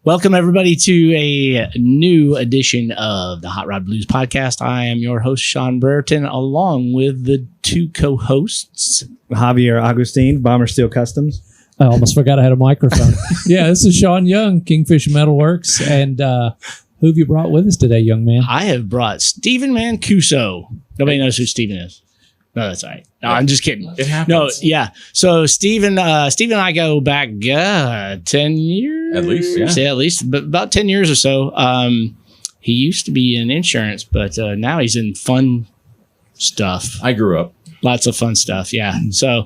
Welcome, everybody, to a new edition of the Hot Rod Blues podcast. I am your host, Sean Brereton, along with the two co-hosts, Javier Agustin, Bomber Steel Customs. I almost forgot I had a microphone. Yeah, this is Sean Young, Kingfish Metalworks. And who have you brought with us today, young man? I have brought Stephen Mancuso. Nobody knows who Stephen is. No, that's all right. No, I'm just kidding. It happens. No, yeah. So Stephen and I go back 10 years. At least, yeah. At least, but about 10 years or so. He used to be in insurance, but now he's in fun stuff. I grew up. Lots of fun stuff, yeah. So,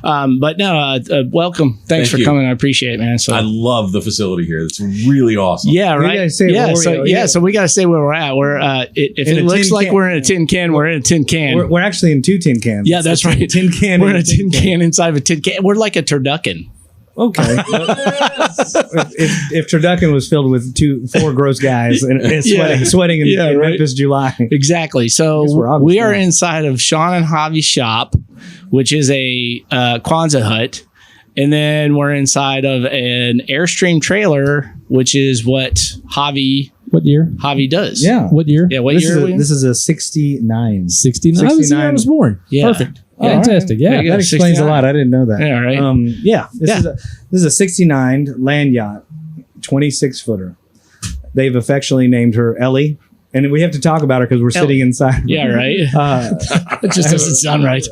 but no, welcome. Thanks Thank for you. coming. I appreciate it, man. So I love the facility here. It's really awesome. yeah, We right. gotta say Yeah, Oreo, so yeah. so we got to say where we're at. We're if In it a looks tin like can. we're in a tin can, we're in a tin can. We're actually in two tin cans. Yeah, that's It's a right. Tin can. We're in and a tin can inside of a tin can. We're like a turducken. Okay. if turducken was filled with four gross guys and sweating in right. Memphis, July. Exactly. So Guess we're August we are now. inside of Sean and Javi's shop, which is a Kwanzaa hut. And then we're inside of an Airstream trailer, which is what Javi What year? does. Yeah. What year? Yeah, what This year is are a, we in? this is a 69. 69. I was the year I was born. Yeah. Perfect. Oh, all right. Fantastic. There Yeah. you go. That explains 69. a lot. I didn't know that. Yeah, right. This is a 69 land yacht, 26 footer. They've affectionately named her Ellie. And we have to talk about her because we're sitting inside. Yeah, right. It just doesn't sound right.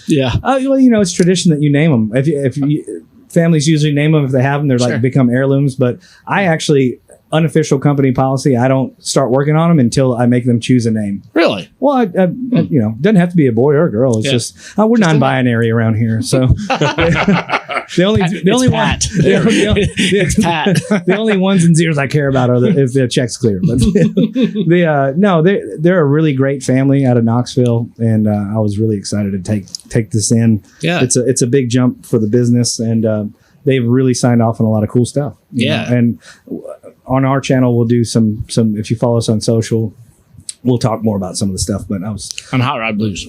Yeah. Well, it's tradition that you name them. If you, families usually name them if they have them, they're Sure. like become heirlooms. But I actually, unofficial company policy, I don't start working on them until I make them choose a name. Really? Well, doesn't have to be a boy or a girl. It's Yeah. just we're non-binary around here, so the only Pat. It's Pat. the only ones and zeros I care about are if the check's clear. But they're a really great family out of Knoxville, and I was really excited to take this in. Yeah. It's a big jump for the business, and they've really signed off on a lot of cool stuff. you Yeah. know. And on our channel, we'll do some. If you follow us on social, we'll talk more about some of the stuff. But I was On Hot Rod Blues.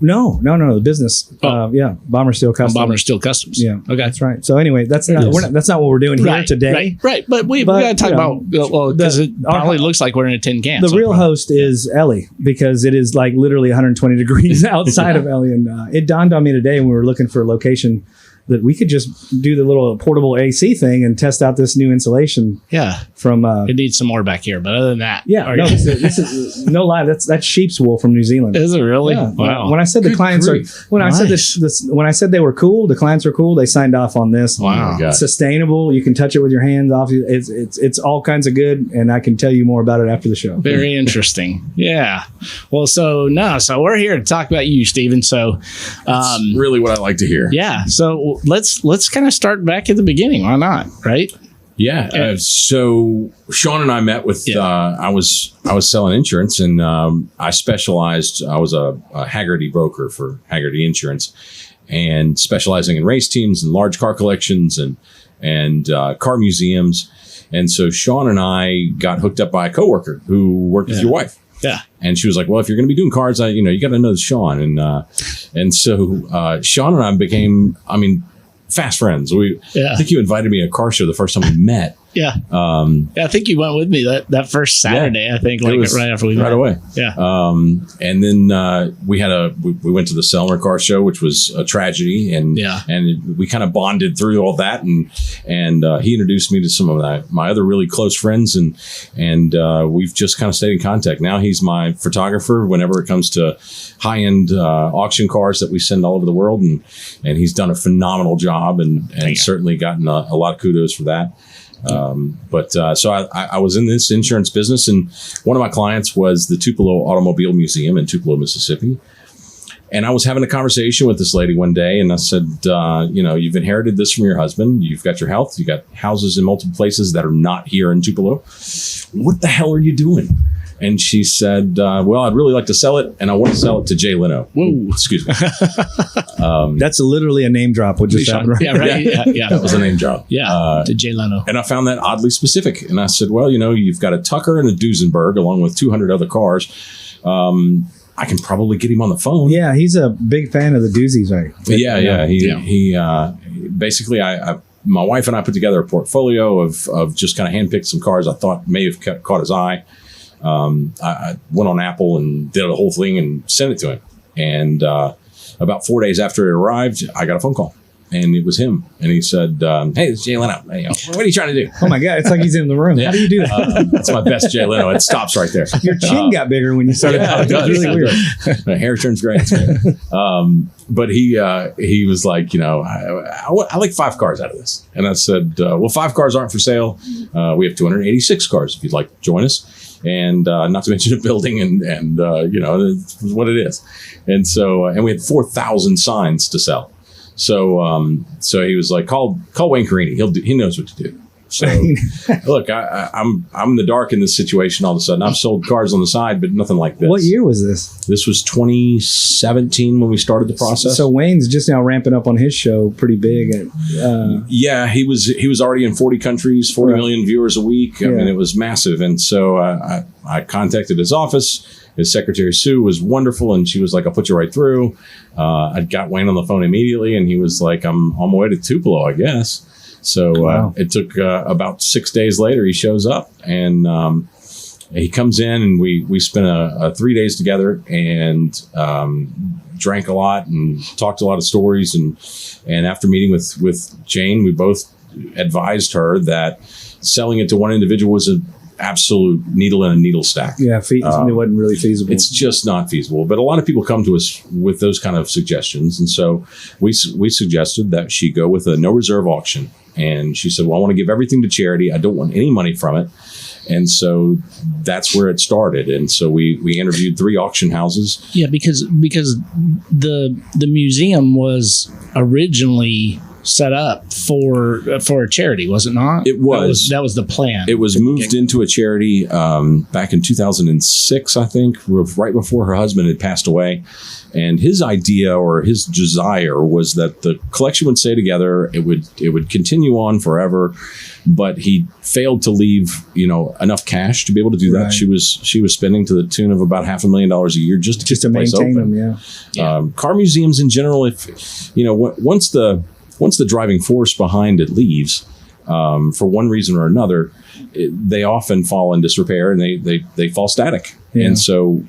no, the business. Oh. Bomber Steel On Customs. Bomber Steel Customs. Yeah, Okay. that's right. So anyway, that's not Yes. that's not what we're doing here today. Right. But we got to talk about, because it probably looks like we're in a tin can. The so real probably- host is Ellie, because it is like literally 120 degrees outside of Ellie. And it dawned on me today when we were looking for a location that we could just do the little portable AC thing and test out this new insulation Yeah. from. It needs some more back here. But other than that. This is no lie. That's sheep's wool from New Zealand. Is it really? Yeah. Wow. When I said the Good clients grief. I said Nice. this, when I said they were cool, the clients are cool. They signed off on this. Wow. Oh my God. Sustainable. You can touch it with your hands off. It's all kinds of good, and I can tell you more about it after the show. Very interesting. Yeah. Well, so we're here to talk about you, Stephen. So, That's really what I like to hear. yeah. So let's kind of start back at the beginning. Why not? Right. Yeah. So Sean and I met with. Yeah. I was selling insurance, and I specialized. I was a Haggerty broker for Haggerty Insurance, and specializing in race teams and large car collections and car museums. And so Sean and I got hooked up by a coworker who worked with your wife. Yeah. And she was like, well, if you're going to be doing cars, you got to know Sean. And so Sean and I became, fast friends. I think you invited me to a car show the first time we met. Yeah. Yeah. I think you went with me that first Saturday. I think It was right after we right met. away. Yeah. And then we went to the Selmer car show, which was a tragedy, and we kind of bonded through all that, and he introduced me to some of my other really close friends, and we've just kind of stayed in contact. Now he's my photographer whenever it comes to high-end auction cars that we send all over the world, and he's done a phenomenal job, and certainly gotten a lot of kudos for that. So I was in this insurance business, and one of my clients was the Tupelo Automobile Museum in Tupelo, Mississippi. And I was having a conversation with this lady one day, and I said, you've inherited this from your husband. You've got your health. You got houses in multiple places that are not here in Tupelo. What the hell are you doing? And she said, well, I'd really like to sell it, and I want to sell it to Jay Leno. Whoa. Excuse me. That's literally a name drop. What just happened, right? Yeah. Right. Yeah. That was a name drop. Yeah. To Jay Leno. And I found that oddly specific. And I said, well, you've got a Tucker and a Duesenberg along with 200 other cars. I can probably get him on the phone. Yeah, he's a big fan of the doozies, right? Yeah. He basically, I my wife and I put together a portfolio of just kind of handpicked some cars I thought may have caught his eye. I went on Apple and did a whole thing and sent it to him. And about 4 days after it arrived, I got a phone call. And it was him. And he said, hey, it's Jay Leno. Hey, what are you trying to do? Oh, my God. It's like he's in the room. How do you do that? That's my best Jay Leno. It stops right there. Your chin got bigger when you started talking. It does. It's really weird. My hair turns gray. It's great. But he was like, I like 5 cars out of this. And I said, well, 5 cars aren't for sale. We have 286 cars if you'd like to join us. And not to mention a building and it's what it is. And so, and we had 4,000 signs to sell. So he was like, call Wayne Carini. He knows what to do. So look, I'm in the dark in this situation all of a sudden. I've sold cars on the side, but nothing like this. What year was this? This was 2017 when we started the process. So Wayne's just now ramping up on his show pretty big. Yeah, he was already in 40 countries, 40 million viewers a week. I mean, it was massive. And so I contacted his office. His secretary, Sue, was wonderful, and she was like, I'll put you right through. I got Wayne on the phone immediately, and he was like, I'm on my way to Tupelo, I guess. So it took about 6 days later, he shows up, and he comes in, and we spent a 3 days together and drank a lot and talked a lot of stories. And after meeting with Jane, we both advised her that selling it to one individual was an absolute needle in a needle stack. Yeah, it wasn't really feasible. It's just not feasible. But a lot of people come to us with those kind of suggestions. And so we suggested that she go with a no reserve auction. And she said, well, I want to give everything to charity. I don't want any money from it. And so that's where it started. And so we interviewed 3 auction houses. Yeah, because the museum was originally set up for a charity, was it not? It was. That was the plan. It was moved into a charity back in 2006, I think, right before her husband had passed away. And his idea or his desire was that the collection would stay together. It would continue on forever, but he failed to leave, enough cash to be able to do that. Right. She was spending to the tune of about $500,000 a year just to keep the place maintain open. them. Yeah. Car museums in general, once the driving force behind it leaves, for one reason or another, they often fall in disrepair and they fall static. Yeah. And so,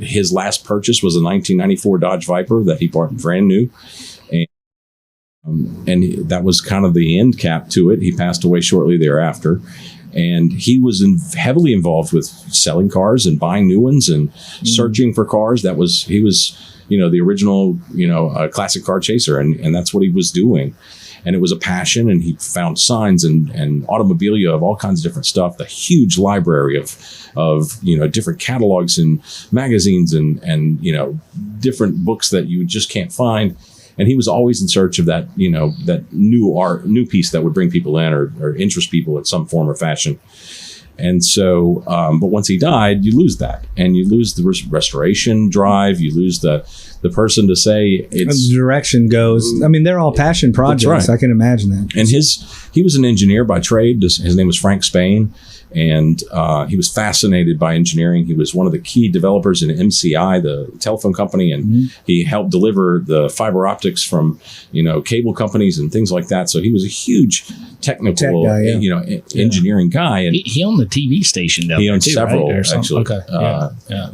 his last purchase was a 1994 Dodge Viper that he bought brand new. And that was kind of the end cap to it. He passed away shortly thereafter. And he was heavily involved with selling cars and buying new ones and searching for cars. He was the original, classic car chaser. And that's what he was doing. And it was a passion. And he found signs and automobilia of all kinds of different stuff, the huge library of different catalogs and magazines and different books that you just can't find. And he was always in search of that, that new piece that would bring people in or interest people in some form or fashion. And so, but once he died, you lose that, and you lose the restoration drive. You lose the person to say it's the direction goes. I mean, they're all passion projects. Right. I can imagine that. And he was an engineer by trade. His name was Frank Spain. And he was fascinated by engineering. He was one of the key developers in MCI, the telephone company, and he helped deliver the fiber optics from, cable companies and things like that. So he was a huge technical, guy, engineering guy. And he owned the TV station down there. He owned several, right? actually. Okay.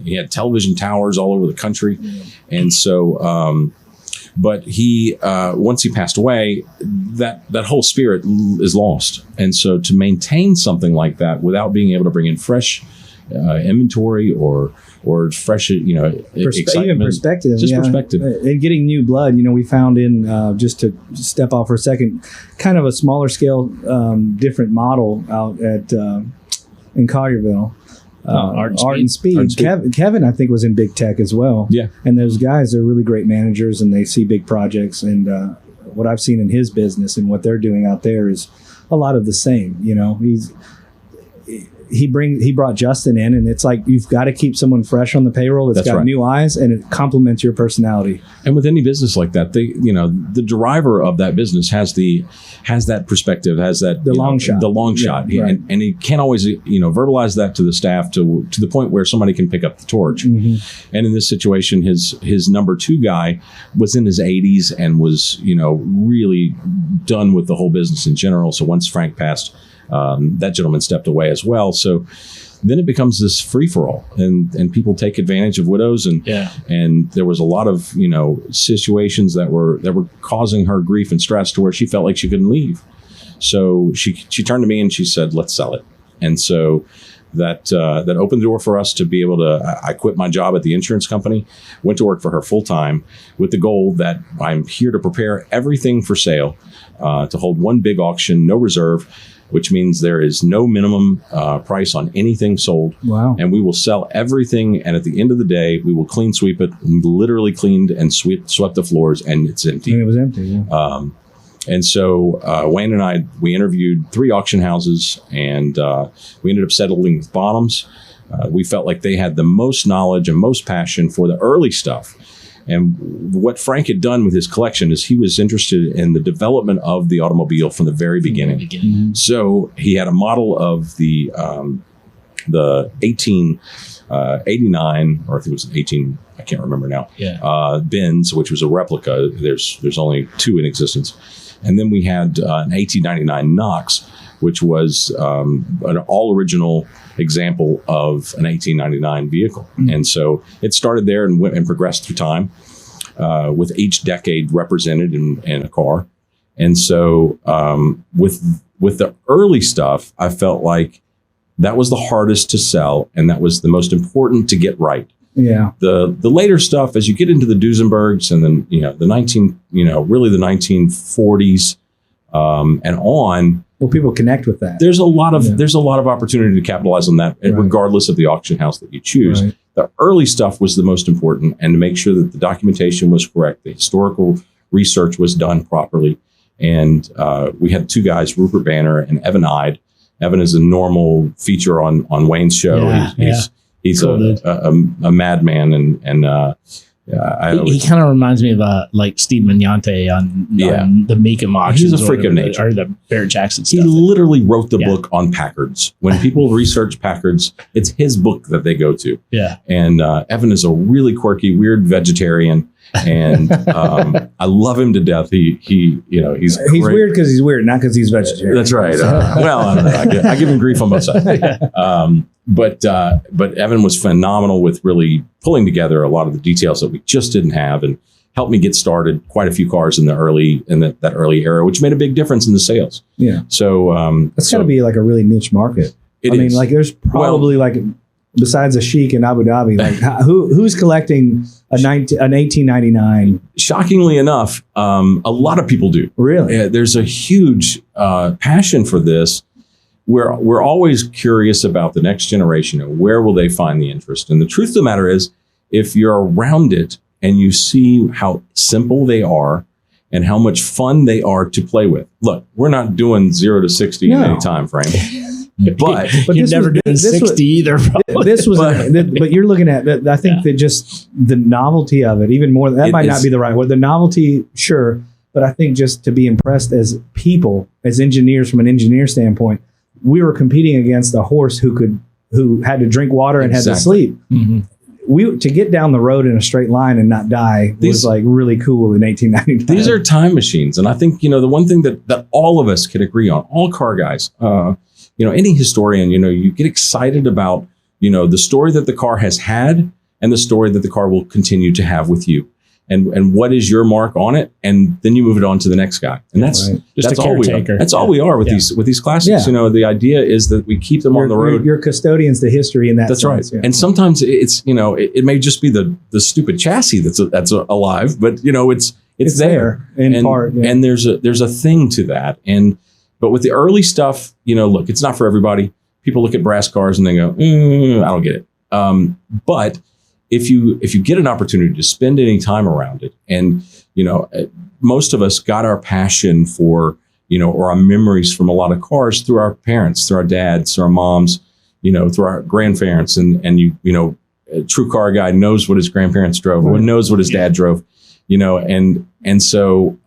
He had television towers all over the country. And so, but he, once he passed away, that whole spirit is lost. And so to maintain something like that without being able to bring in fresh inventory or fresh, excitement, even perspective, perspective. And getting new blood, we found in, just to step off for a second, kind of a smaller scale, different model out at, in Collierville. Art and Speed. Kevin, I think, was in big tech as well. Yeah. And those guys are really great managers, and they see big projects. And what I've seen in his business and what they're doing out there is a lot of the same. he brought Justin in, and it's like you've got to keep someone fresh on the payroll that's got new eyes, and it complements your personality. And with any business like that, the driver of that business has that perspective, has that the long shot, right. and he can't always verbalize that to the staff to the point where somebody can pick up the torch. Mm-hmm. And in this situation, his number 2 guy was in his 80s and was really done with the whole business in general. So once Frank passed, that gentleman stepped away as well. So then it becomes this free for all, and people take advantage of widows, and there was a lot of situations that were causing her grief and stress to where she felt like she couldn't leave. So she turned to me and she said, "Let's sell it." And so that opened the door for us to be able to. I quit my job at the insurance company, went to work for her full time with the goal that I'm here to prepare everything for sale, to hold one big auction, no reserve, which means there is no minimum price on anything sold. Wow. And we will sell everything. And at the end of the day, we will clean sweep it. We literally cleaned and swept the floors, and it's empty. And it was empty. Yeah. And so Wayne and I, we interviewed 3 auction houses, and we ended up settling with Bottoms. We felt like they had the most knowledge and most passion for the early stuff. And what Frank had done with his collection is he was interested in the development of the automobile from the very beginning. Mm-hmm. So he had a model of the 1889, or if it was 18, I can't remember now. Yeah. Benz, which was a replica. There's only 2 in existence. And then we had an 1899 Knox, which was an all original example of an 1899 vehicle. Mm-hmm. And so it started there and went and progressed through time, with each decade represented in a car. And so with the early stuff, I felt like that was the hardest to sell, and that was the most important to get right. Yeah. The later stuff, as you get into the Duesenbergs and then the 1940s and on. Well, people connect with that. There's a lot of opportunity to capitalize on that, regardless of the auction house that you choose. Right. The early stuff was the most important, and to make sure that the documentation was correct, the historical research was done properly. And we had 2 guys, Rupert Banner and Evan Ide. Evan is a normal feature on Wayne's show. Yeah, he's cool, a madman, and he kind of reminds me of like Steve Magnante on the Macon auctions. He's a freak of nature. Or the Barrett Jackson stuff. He literally wrote the book on Packards. When people research Packards, it's his book that they go to. Yeah. And Evan is a really quirky, weird vegetarian, and I love him to death. He's weird because he's weird, not because he's vegetarian. That's right. Well, I don't know. I give him grief on both sides. But Evan was phenomenal with really pulling together a lot of the details that we just didn't have, and helped me get started quite a few cars in that early era, which made a big difference in the sales. Yeah. So that's got to be like a really niche market. I mean, like there's probably besides a Sheik in Abu Dhabi, like who's collecting an 1899? Shockingly enough, a lot of people do. Really? There's a huge passion for this. We're always curious about the next generation and where will they find the interest. And the truth of the matter is, if you're around it and you see how simple they are and how much fun they are to play with. Look, we're not doing 0 to 60 in any time frame. But you're never doing 60 either. But you're looking at that. I think that just the novelty of it, even more, that might not be the right word. The novelty, sure. But I think just to be impressed as people, as engineers from an engineer standpoint, we were competing against a horse who had to drink water and had to sleep. Mm-hmm. To get down the road in a straight line and not die was like really cool in 1899. These are time machines. And I think, the one thing that all of us could agree on, all car guys, any historian, you get excited about, the story that the car has had and the story that the car will continue to have with you. And what is your mark on it, and then you move it on to the next guy, and that's all we are. That's all we are with these classics. Yeah. The idea is that we keep them on the road. You're custodians to history in that. That's sense. Right. Yeah. And sometimes it's it may just be the stupid chassis that's alive, but it's there in part. Yeah. And there's a thing to that. But with the early stuff, look, it's not for everybody. People look at brass cars and they go, I don't get it. But if you get an opportunity to spend any time around it, and most of us got our passion for or our memories from a lot of cars through our parents, through our dads, through our moms, through our grandparents, and a true car guy knows what his grandparents drove, or knows what his dad drove, and so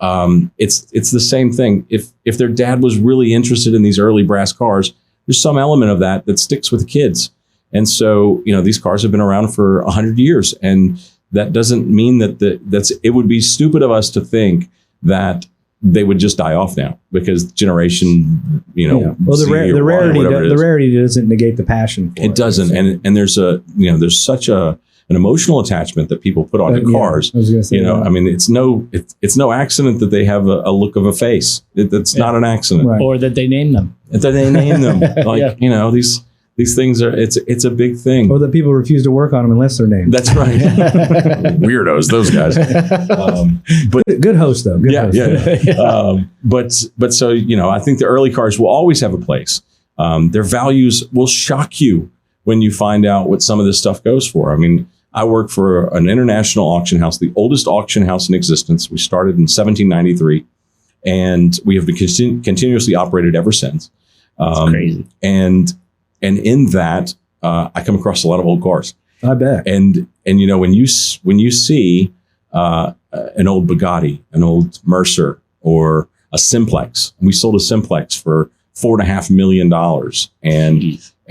it's the same thing. If their dad was really interested in these early brass cars, there's some element of that sticks with the kids. And so, these cars have been around for 100 years, and that doesn't mean that it would be stupid of us to think that they would just die off now because generation, Well, the rarity doesn't negate the passion. It doesn't, and there's there's such an emotional attachment that people put onto cars. I was going to say, I mean, it's no accident that they have a look of a face. It's not an accident, Right. Or that they name them. That they name them these things are it's a big thing. Or that people refuse to work on them unless they're named. That's right. Weirdos, those guys. But good host though. Good host. But so I think the early cars will always have a place. Their values will shock you when you find out what some of this stuff goes for. I mean, I work for an international auction house, the oldest auction house in existence. We started in 1793, and we have been continuously operated ever since. That's crazy. And in that, I come across a lot of old cars. I bet. And when you see an old Bugatti, an old Mercer, or a Simplex, we sold a Simplex for $4.5 million,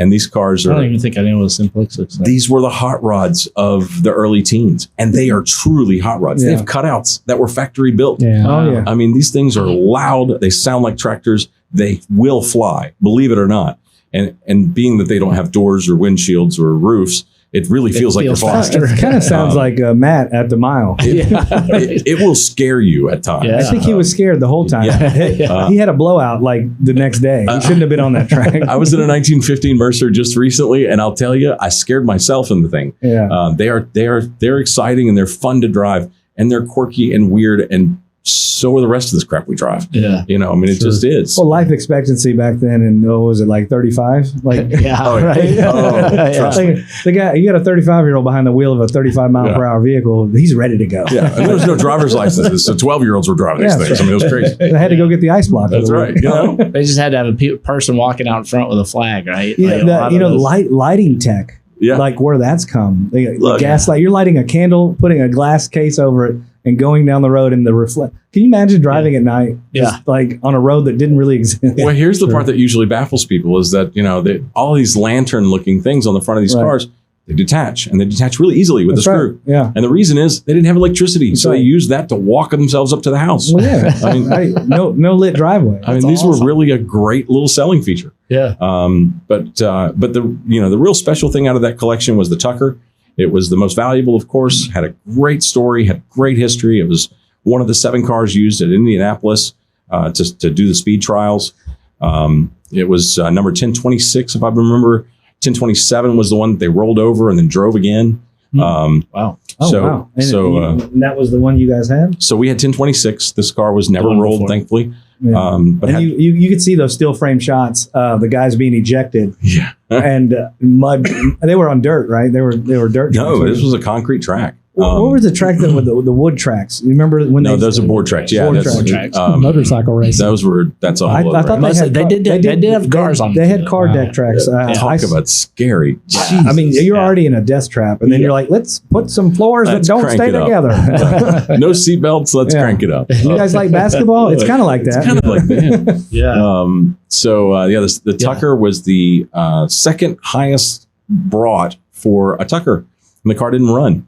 and these cars are. I don't even think I know what a Simplex looks like. These were the hot rods of the early teens, and they are truly hot rods. Yeah. They have cutouts that were factory built. Yeah. Oh yeah. I mean, these things are loud. They sound like tractors. They will fly, believe it or not. And being that they don't have doors or windshields or roofs, it really feels like they're faster. It kind of sounds like Matt at the mile. It will scare you at times. I think he was scared the whole time. Yeah. He had a blowout like the next day. He shouldn't have been on that track. I was in a 1915 Mercer just recently, and I'll tell you, I scared myself in the thing. Yeah. They're exciting, and they're fun to drive, and they're quirky and weird, and so are the rest of this crap we drive. Yeah. I mean, it just is. Well, life expectancy back then, and was it like 35? Like, Right. Trust me. the guy, you got a 35-year-old behind the wheel of a 35 mile per hour vehicle. He's ready to go. Yeah, and there was no driver's licenses, so 12-year-olds were driving these things. Right. I mean, it was crazy. They had to go get the ice block. That's right. They just had to have a person walking out in front with a flag, right? Yeah, lighting tech. Yeah. Like where that's come. The Look. gaslight. You're lighting a candle, putting a glass case over it, and going down the road in the reflect. Can you imagine driving at night? Just like on a road that didn't really exist. Well, here's the part that usually baffles people is that, all these lantern-looking things on the front of these cars, they detach, and they detach really easily with a screw. Yeah. And the reason is they didn't have electricity, so they used that to walk themselves up to the house. Well, yeah. I mean, no lit driveway. I mean, these were really a great little selling feature. Yeah. But the real special thing out of that collection was the Tucker. It was the most valuable, of course, had a great story, had great history. It was one of the 7 cars used at Indianapolis to do the speed trials. It was number 1026, if I remember. 1027 was the one that they rolled over and then drove again. Wow. Wow. And that was the one you guys had? So we had 1026. This car was never one rolled, before. thankfully. Yeah. But you could see those still frame shots of the guys being ejected yeah. and mud. They were on dirt, right? They were dirt. No, tracks. this was a concrete track. What was the track that with the wood tracks? You remember when those are board tracks. Yeah, board that's tracks. Motorcycle racing. That's a whole I other thought race. they They did have cars on them. They had car deck tracks. Talk about scary. I mean, you're already in a death trap, and then you're like, let's put some floors Let's that don't crank stay it up. together. No seatbelts. Let's Yeah. crank it up. You guys like basketball? It's kind of like that. Kind of like that. Yeah. The Tucker was the second highest brought for a Tucker, and the car didn't run.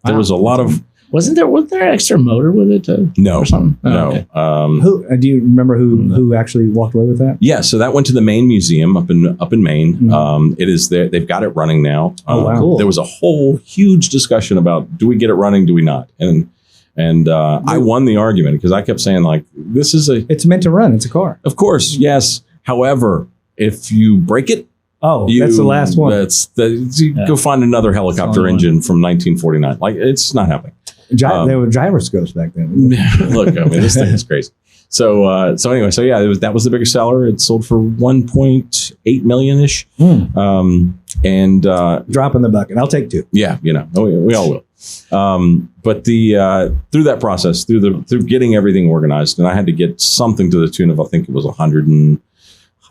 There was a lot of Wasn't there an extra motor with it too? no, Or something? Oh, no. okay. Who do you remember who actually walked away with that? Yeah, so that went to the Maine Museum up in Maine. Mhm. It is there. They've got it running now. Oh, wow. Cool. There was a whole huge discussion about do we get it running, do we not? And I won the argument because I kept saying like this is It's meant to run. It's a car. of course yes. However, if you break it, Oh, that's the last one. Go find another helicopter engine from 1949. Like it's not happening. There were gyroscopes back then. Look, I mean, this thing is crazy. So anyway, that was the biggest seller. It sold for 1.8 million ish. And Drop in the bucket. I'll take 2. yeah, we all will. But through that process, through getting everything organized, and I had to get something to the tune of I think it was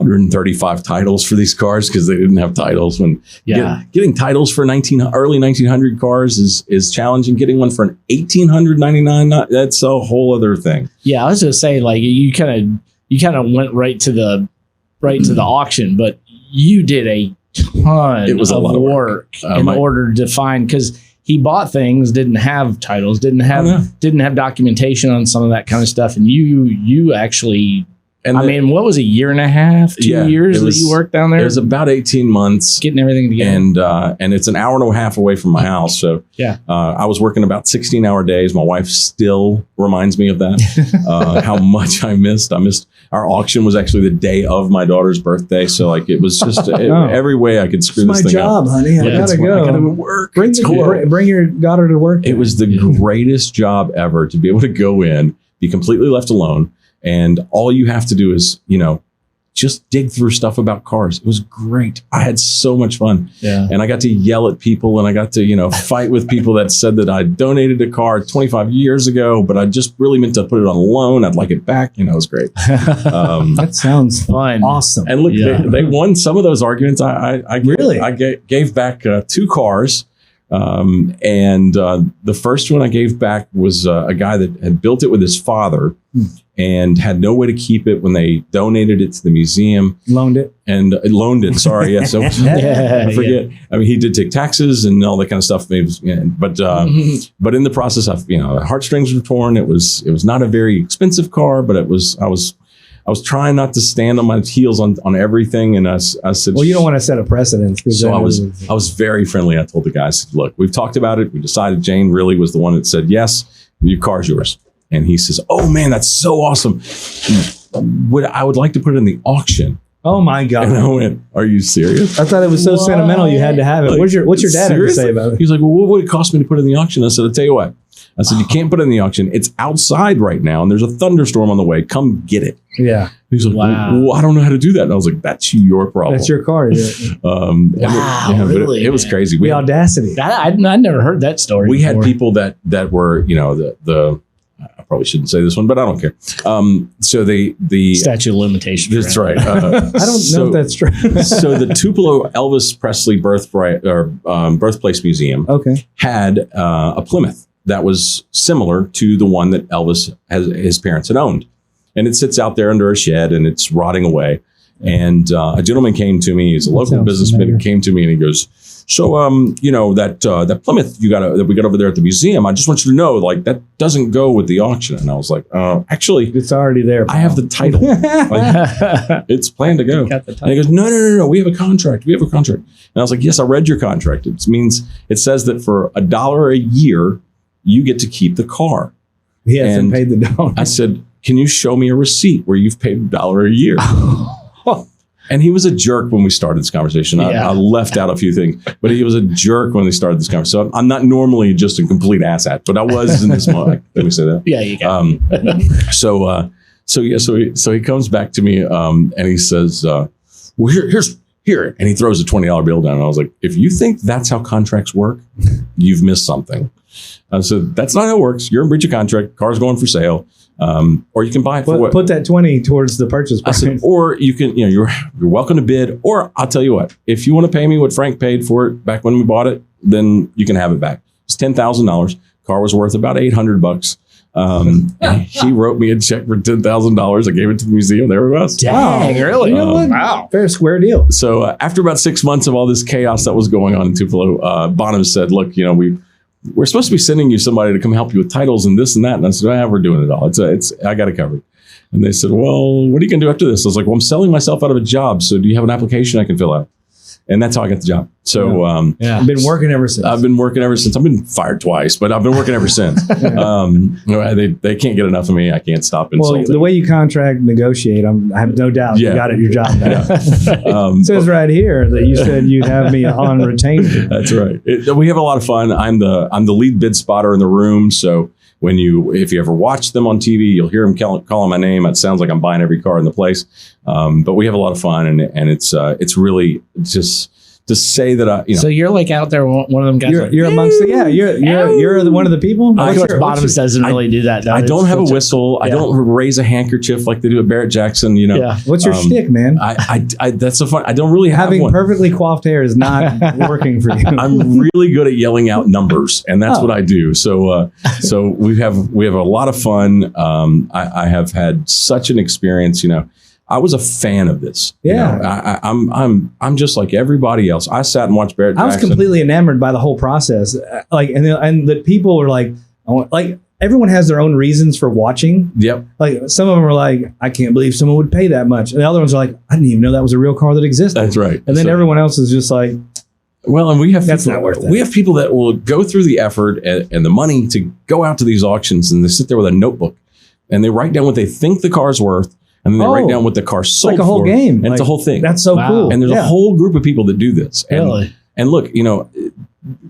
135 titles for these cars because they didn't have titles. When getting titles for early 1900 cars is challenging. Getting one for an 1899, that's a whole other thing. Yeah, I was gonna say, like, you kind of went right to the auction, but you did a ton It was a lot of work in order to find, because he bought things, didn't have titles, didn't have documentation on some of that kind of stuff, and you actually. And what was a year and a half, 2 years that you worked down there? It was about 18 months. Getting everything together. And it's an hour and a half away from my house. So I was working about 16-hour days. My wife still reminds me of that, how much I missed. Our auction was actually the day of my daughter's birthday. So like it was just every way I could screw this thing up. It's my job, honey. I gotta go. I gotta work. Bring your daughter to work. It was the greatest job ever to be able to go in, be completely left alone. And all you have to do is, just dig through stuff about cars. It was great. I had so much fun. Yeah. And I got to yell at people, and I got to, fight with people that said that I donated a car 25 years ago, but I just really meant to put it on loan. I'd like it back. It was great. That sounds fun. Awesome. And look, they won some of those arguments. I gave back 2 cars. And the first one I gave back was a guy that had built it with his father and had no way to keep it when they donated it to the museum. Loaned it. Sorry. Yeah. So I forget. Yeah. I mean, he did take taxes and all that kind of stuff. But in the process of, the heartstrings were torn. It was not a very expensive car, but I was trying not to stand on my heels on everything. And I said, well, you don't want to set a precedent. So I was very friendly. I told the guys, look, we've talked about it. We decided Jane really was the one that said, yes, your car's yours. And he says, oh man, that's so awesome. I would like to put it in the auction. Oh my God. And I went, are you serious? I thought it was so sentimental. You had to have it. Like, what's your dad have to say about it? He's like, well, what would it cost me to put it in the auction? I said, I'll tell you what. I said, you can't put it in the auction. It's outside right now, and there's a thunderstorm on the way. Come get it. Yeah. He's like, well, I don't know how to do that. And I was like, that's your problem. That's your car. Yeah. Really? It was crazy. The audacity. I'd never heard that story We before. had people that were, the I probably shouldn't say this one, but I don't care. So the statute of limitations. That's right. I don't know if that's true. So the Tupelo Elvis Presley birthplace museum had a Plymouth that was similar to the one that Elvis his parents had owned, and it sits out there under a shed and it's rotting away. And a gentleman came to me. He's a local businessman. He came to me and he goes, so, that Plymouth that we got over there at the museum, I just want you to know, like, that doesn't go with the auction. And I was like, actually, it's already there. I have the title. It's planned to go. And he goes, no. We have a contract. And I was like, yes, I read your contract. It says that for $1 a year, you get to keep the car. He hasn't paid the $1. I said, can you show me a receipt where you've paid $1 a year? And he was a jerk when we started this conversation. I left out a few things, but he was a jerk when we started this conversation. So I'm not normally just a complete asshat, but I was in this moment. Let me say that. Yeah, you can. So he comes back to me and he says, well, here. And he throws a $20 bill down. And I was like, if you think that's how contracts work, you've missed something. I said, that's not how it works. You're in breach of contract. Car's going for sale. Or you can buy it for what? Put that 20 towards the purchase price. I said, or you can, you're welcome to bid. Or I'll tell you what, if you want to pay me what Frank paid for it back when we bought it, then you can have it back. It's $10,000. Car was worth about $800. He wrote me a check for $10,000. I gave it to the museum. There it was. Dang, really? Wow. Fair square deal. So after about 6 months of all this chaos that was going on in Tupelo, Bonham said, look, we're supposed to be sending you somebody to come help you with titles and this and that. And I said, we're doing it all. I got it covered. And they said, well, what are you going to do after this? I was like, well, I'm selling myself out of a job. So do you have an application I can fill out? And that's how I got the job. So I've been working ever since. I've been fired twice, but I've been working ever since. They can't get enough of me. I can't stop insulting. Well, the way you contract negotiate, I have no doubt you got your job back. It says right here that you said you'd have me on retainer. That's right. We have a lot of fun. I'm the lead bid spotter in the room. So if you ever watch them on TV, you'll hear them calling my name. It sounds like I'm buying every car in the place. But we have a lot of fun, and it's really just to say that I, So you're like out there, one of them guys. You're amongst the, you're one of the people. Bottoms doesn't really do that. I don't have a whistle. I don't raise a handkerchief like they do at Barrett Jackson. What's your shtick, man? That's so fun. I don't really have having one. Perfectly coiffed hair is not working for you. I'm really good at yelling out numbers, and that's what I do. So we have a lot of fun. I have had such an experience. I was a fan of this. Yeah, I'm just like everybody else. I sat and watched Barrett Jackson. I was completely enamored by the whole process. And the people were like everyone has their own reasons for watching. Yep. Like some of them are like, I can't believe someone would pay that much, and the other ones are like, I didn't even know that was a real car that existed. That's right. And then everyone else is just like, well, and we have that's not worth it. We have people that will go through the effort and the money to go out to these auctions, and they sit there with a notebook and they write down what they think the car's worth. And then they write down what the car sold for. Like a whole game. And it's a whole thing. That's so cool. And there's a whole group of people that do this. Really? And look,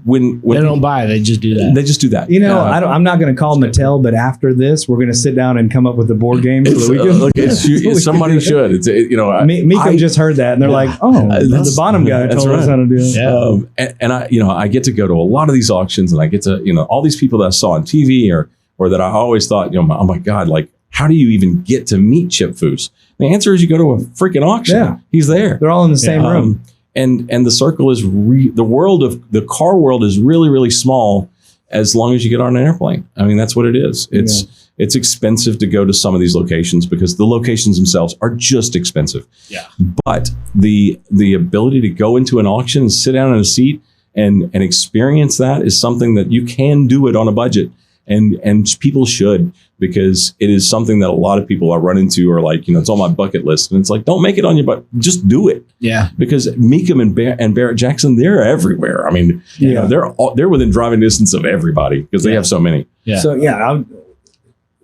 when they don't buy, they just do that. They just do that. I'm not going to call Mattel, but after this, we're going to sit down and come up with the board game. Somebody should. Meekum just heard that, and they're like, the bottom guy told us how to do it. Yeah. And I get to go to a lot of these auctions, and I get to, all these people that I saw on TV or that I always thought, oh my God, like, how do you even get to meet Chip Foose? The answer is you go to a freaking auction. Yeah. He's there. They're all in the same room. And the circle is the car world is really, really small as long as you get on an airplane. I mean, that's what it is. It's expensive to go to some of these locations because the locations themselves are just expensive. Yeah. But the ability to go into an auction and sit down in a seat and experience that is something that you can do it on a budget. And people should, because it is something that a lot of people I run into are like, it's on my bucket list. And it's like, don't make it on your bucket. Just do it. Yeah. Because Meekum and Barrett Jackson, they're everywhere. I mean, they're within driving distance of everybody because they have so many. Yeah. So,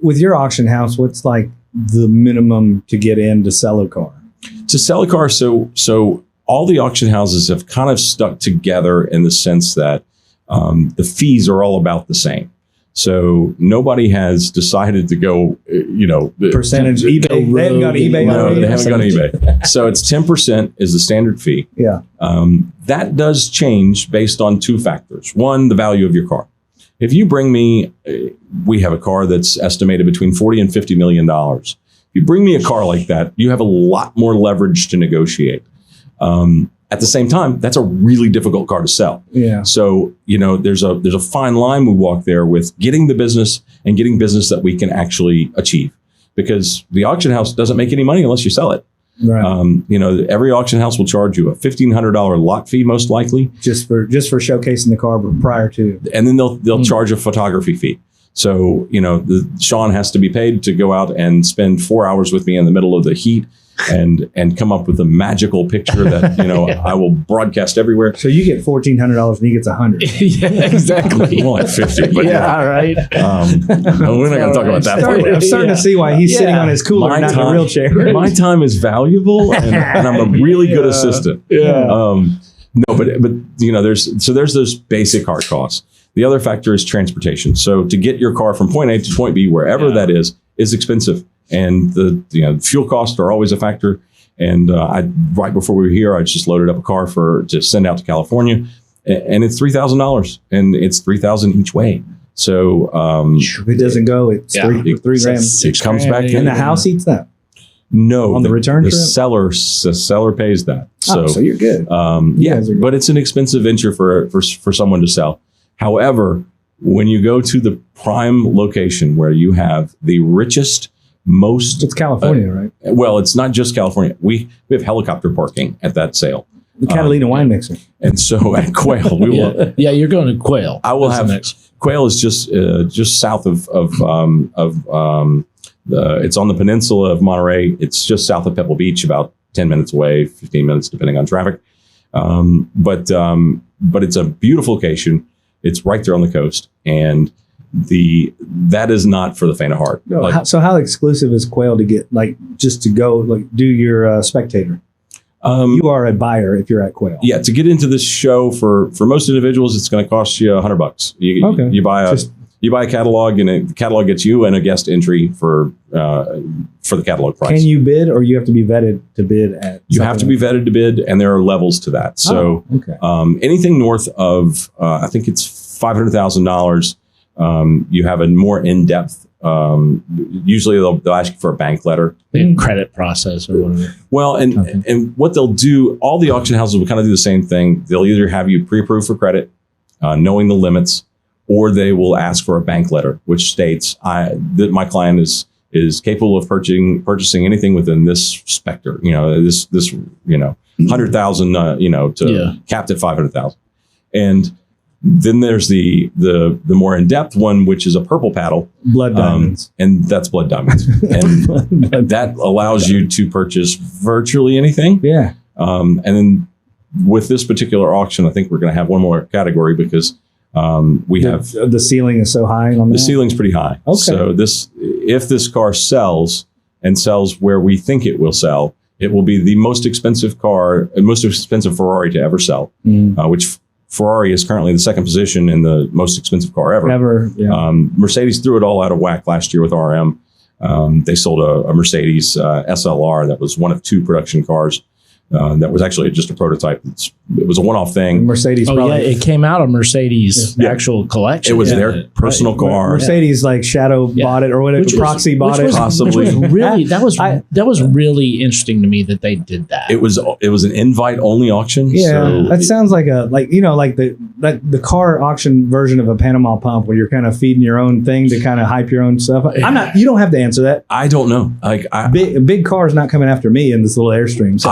with your auction house, what's like the minimum to get in to sell a car? To sell a car, so all the auction houses have kind of stuck together in the sense that the fees are all about the same. So nobody has decided to go, percentage eBay. They haven't got eBay. No, they haven't got eBay. So it's 10% is the standard fee. Yeah. That does change based on two factors. One, the value of your car. If you bring me, we have a car that's estimated between $40 and $50 million. If you bring me a car like that, you have a lot more leverage to negotiate. At the same time, that's a really difficult car to sell. Yeah. So, there's a fine line we walk there with getting the business and getting business that we can actually achieve, because the auction house doesn't make any money unless you sell it. Right. Every auction house will charge you a $1,500 lot fee, most likely, just for showcasing the car prior to, and then they'll charge a photography fee. So, Sean has to be paid to go out and spend 4 hours with me in the middle of the heat and come up with a magical picture that, I will broadcast everywhere. So you get $1,400 and he gets $100. Yeah, exactly. More like 50, but right. No, we're not going to talk about that part. I'm starting to see why he's sitting on his cooler, not in a real chair. My time is valuable, and I'm a really good assistant. Yeah. No, but there's those basic hard costs. The other factor is transportation. So to get your car from point A to point B, wherever that is expensive. And the fuel costs are always a factor. And right before we were here, I just loaded up a car to send out to California, and it's $3,000, and it's $3,000 each way. So if it doesn't go, it's $3 grand. It comes back in. And the house eats that. No, on the return trip? The seller pays that. So you're good. But it's an expensive venture for someone to sell. However, when you go to the prime location where you have the richest, it's California, right? Well, it's not just California. We have helicopter parking at that sale. The Catalina wine mixer. And so at Quail, we will. Yeah, you're going to Quail. I will have Quail is just south of it's on the peninsula of Monterey. It's just south of Pebble Beach, about 10 minutes away, 15 minutes depending on traffic. But it's a beautiful location. It's right there on the coast, and that is not for the faint of heart. No, so how exclusive is Quail to get, just to go do your spectator? You are a buyer if you're at Quail. Yeah, to get into this show for most individuals, it's going to cost you $100. You buy a catalog, and the catalog gets you and a guest entry for the catalog price. Can you bid, or you have to be vetted to bid at? You have to be vetted to bid, and there are levels to that. So anything north of, I think it's $500,000, you have a more in-depth. Usually they'll ask you for a bank letter, credit process or whatever. Well, and what they'll do, all the auction houses will kind of do the same thing. They'll either have you pre-approved for credit, knowing the limits, or they will ask for a bank letter, which states that my client is capable of purchasing anything within this specter. This 100,000, to capped at 500,000, and then there's the more in-depth one, which is a purple paddle, blood diamonds, and that's blood diamonds, and that allows you to purchase virtually anything. Yeah. And then with this particular auction, I think we're going to have one more category because we have the ceiling is so high on the ceiling's pretty high. Okay. So if this car sells and sells where we think it will sell, it will be the most expensive Ferrari to ever sell, which Ferrari is currently the second position in the most expensive car ever. Yeah. Mercedes threw it all out of whack last year with RM. They sold a Mercedes SLR that was one of two production cars. That was actually just a prototype. It was a one-off thing. Mercedes. It came out of Mercedes' actual collection. It was their personal car. Mercedes Shadow bought it or whatever. Proxy bought it. Possibly. That was really interesting to me that they did that. It was an invite-only auction. Yeah, so that sounds like the car auction version of a Panama pump where you're kind of feeding your own thing to kind of hype your own stuff. You don't have to answer that. I don't know. Big cars not coming after me in this little Airstream. So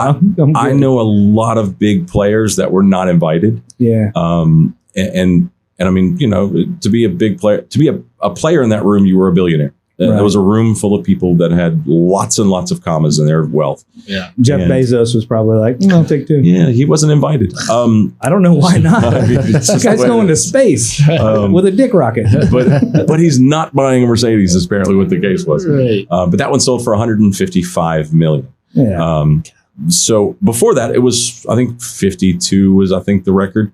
I know a lot of big players that were not invited. Yeah. And I mean, to be a big player, to be a player in that room, you were a billionaire. Right. There was a room full of people that had lots and lots of commas in their wealth. Yeah. Jeff Bezos was probably like, I'll take two. Yeah, he wasn't invited. I don't know why not. This guy's going to space with a dick rocket. but he's not buying a Mercedes, is apparently what the case was. Right. But that one sold for $155 million. Yeah. So before that, it was, I think 52 was, I think, the record.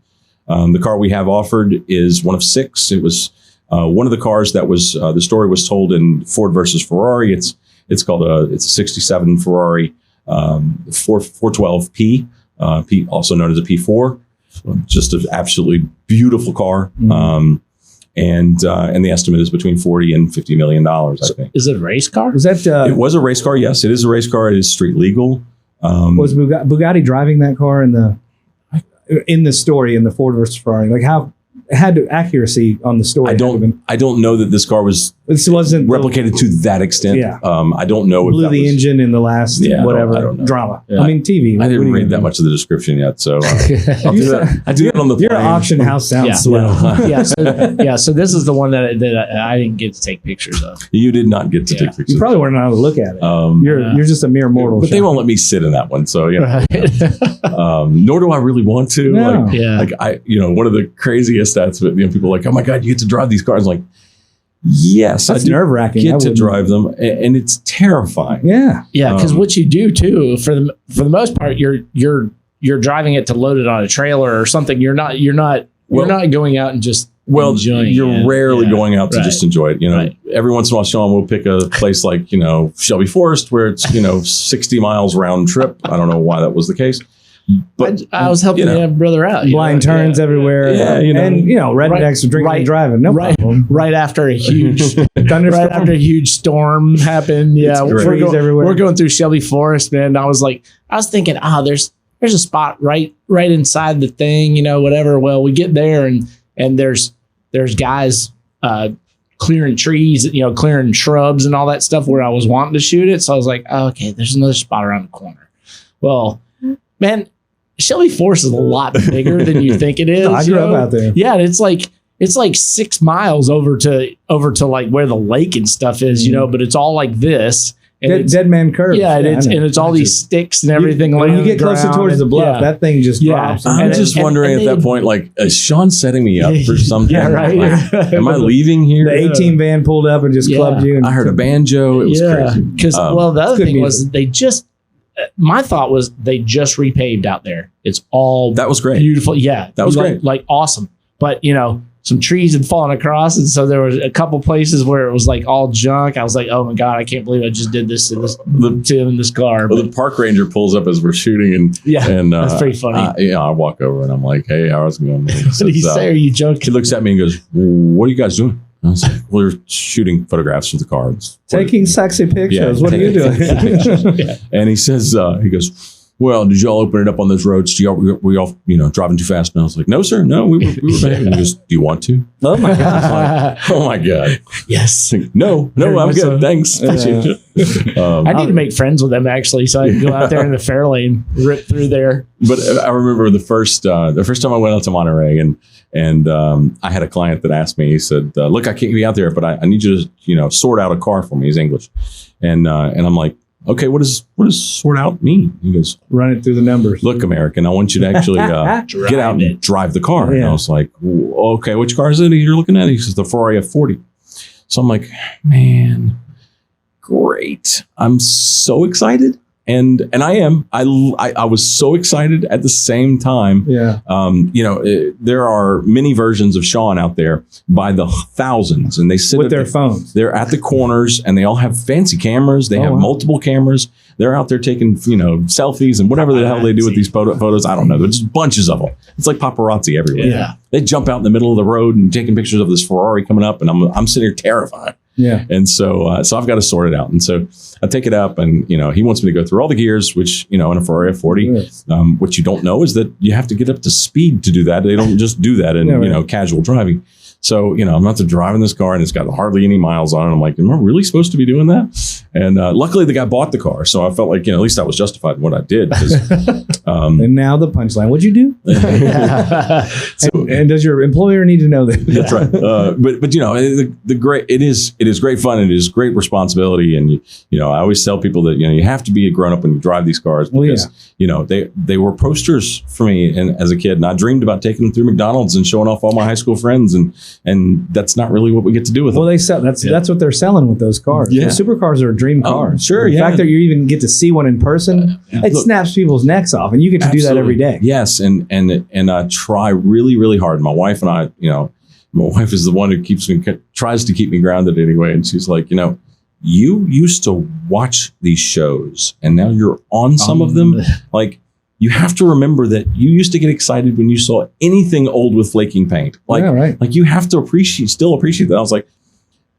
The car we have offered is one of 6. It was one of the cars that was, the story was told in Ford versus Ferrari. It's called it's a 67 Ferrari 412P, P, also known as a P4. Just an absolutely beautiful car. Mm-hmm. And the estimate is between $40 and $50 million, I think. Is it a race car? Was that? It was a race car. Yes, it is a race car. It is street legal. Was Bugatti driving that car in the story in the Ford versus Ferrari? Like how it had to accuracy on the story. I don't know that this car was wasn't replicated to that extent. Yeah. I don't know. Blew the engine in the last whatever drama. Yeah. I mean, TV. I didn't read that much of the description yet, so I'll do that. I do that on the plane. Your auction house sounds swell. So this is the one that I didn't get to take pictures of. You did not get to take pictures. You probably weren't allowed to look at it. You're just a mere mortal. But they won't let me sit in that one, so nor do I really want to. No. One of the craziest stats, but people are like, oh my God, you get to drive these cars. I'm like, yes, that's nerve-wracking. Get to drive them, and it's terrifying. Yeah, because what you do too, for the most part, you're driving it to load it on a trailer or something. You're not going out and just enjoying. You're rarely going out to just enjoy it. Every once in a while, Sean will pick a place like Shelby Forest where it's 60 miles round trip. I don't know why that was the case. But I was helping my brother out. Blind turns everywhere. Yeah, and rednecks drinking and driving. No problem. Right after a huge storm happened. Yeah, we're going through Shelby Forest, man. I was thinking, there's a spot right inside the thing, whatever. Well, we get there and there's guys clearing trees, clearing shrubs and all that stuff where I was wanting to shoot it. So I was like, okay, there's another spot around the corner. Well, man, Shelby Forest is a lot bigger than you think it is. I grew up out there. Yeah, it's like 6 miles over to like where the lake and stuff is, but it's all like this. And Dead man curve. Yeah, and it's all these sticks and everything. When you get closer towards the bluff, that thing just drops. I'm just wondering at that point, like, is Sean setting me up for something? Yeah, right. Am I leaving here? The 18 van pulled up and just clubbed you. I heard a banjo. It was crazy. Because the other thing was my thought was they just repaved out there. It's all that was great. Beautiful. Yeah. That was great. Like awesome. But some trees had fallen across, and so there was a couple places where it was like all junk. I was like, "Oh my god, I can't believe I just did this to him in this car." Well, the park ranger pulls up as we're shooting, and that's pretty funny. I walk over and I'm like, "Hey, how's it going?" What did he say? Are you joking? He looks at me and goes, "What are you guys doing?" I was like, "We're shooting photographs of the car, taking sexy pictures. What are you doing?" And he says, he goes, "Well, did y'all open it up on those roads? Were y'all driving too fast?" And I was like, "No, sir. No, we were behaving." And he goes, "Do you want to?" Oh my god! Oh my god! Yes. No, I'm good. So. Thanks. I need to make friends with them actually, so I can go out there in the fair lane, rip through there. But I remember the first time I went out to Monterey, and I had a client that asked me. He said, "Look, I can't be out there, but I need you to sort out a car for me." He's English, and I'm like, "Okay, what does sort out mean?" He goes, "Run it through the numbers." "Look, American, I want you to actually get out and drive the car." And I was like, "Okay, which car is it you're looking at?" He says, "The Ferrari F40." So I'm like, "Man, great! I'm so excited." And I am. I was so excited at the same time. Yeah. There are many versions of Sean out there by the thousands, and they sit with their phones. They're at the corners, and they all have fancy cameras. They have multiple cameras. They're out there taking selfies and whatever the hell they do with these photos. I don't know. There's just bunches of them. It's like paparazzi everywhere. Yeah. They jump out in the middle of the road and taking pictures of this Ferrari coming up, and I'm sitting here terrified. Yeah. And so I've got to sort it out. And so I take it up, and he wants me to go through all the gears, which in a Ferrari F40, what you don't know is that you have to get up to speed to do that. They don't just do that in casual driving. So I'm not to drive in this car, and it's got hardly any miles on it. I'm like, am I really supposed to be doing that? And luckily the guy bought the car, so I felt like at least I was justified in what I did. And now the punchline: what'd you do? and does your employer need to know that? That's right. But it is great fun. And it is great responsibility, and I always tell people that you have to be a grown up when you drive these cars because they were posters for me and as a kid, and I dreamed about taking them through McDonald's and showing off all my high school friends, and that's not that's what we get to do with them. Well, they sell that's what they're selling with those cars. Yeah. The supercars are dream cars. Sure, the fact that you even get to see one in person, it snaps people's necks off, and you get to do that every day. Yes, and I try really, really hard. My wife and I, my wife is the one who tries to keep me grounded anyway, and she's like, you used to watch these shows, and now you're on some of them. Like, you have to remember that you used to get excited when you saw anything old with flaking paint. Like, like you have to still appreciate that. I was like,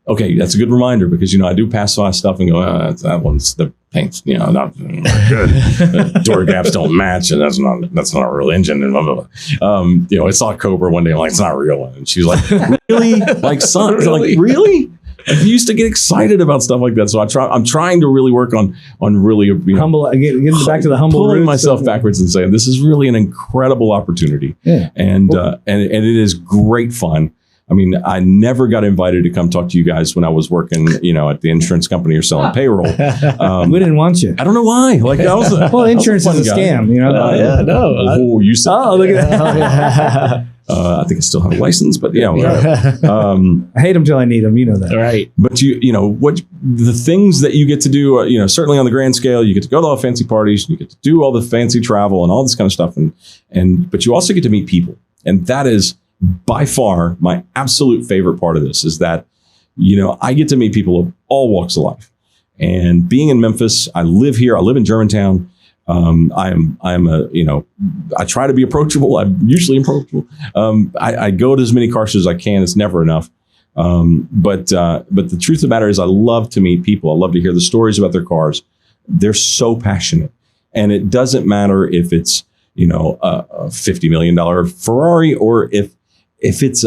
okay, that's a good reminder because, I do pass by stuff and go, that one's the paint's, not good. The door gaps don't match, and that's not a real engine. And blah, blah, blah. I saw Cobra one day. I'm like, it's not real. And she's like, really? Like, son, really? Like, really? I used to get excited about stuff like that. So I'm trying to really work on really humble, getting back to the humble, pulling myself backwards and saying this is really an incredible opportunity. Yeah. And it is great fun. I mean, I never got invited to come talk to you guys when I was working, at the insurance company or selling payroll. We didn't want you. I don't know why. Like, insurance is a scam. You said. Oh, look at that. I think I still have a license, but I hate them till I need them. You know that, right? But what the things that you get to do, certainly on the grand scale, you get to go to all the fancy parties, you get to do all the fancy travel and all this kind of stuff, but you also get to meet people, and that is by far my absolute favorite part of this. Is that I get to meet people of all walks of life, and being in Memphis, I live here. I live in Germantown. I try to be approachable. I'm usually approachable. I go to as many car shows as I can. It's never enough. But the truth of the matter is I love to meet people. I love to hear the stories about their cars. They're so passionate, and it doesn't matter if it's, a $50 million Ferrari or if it's,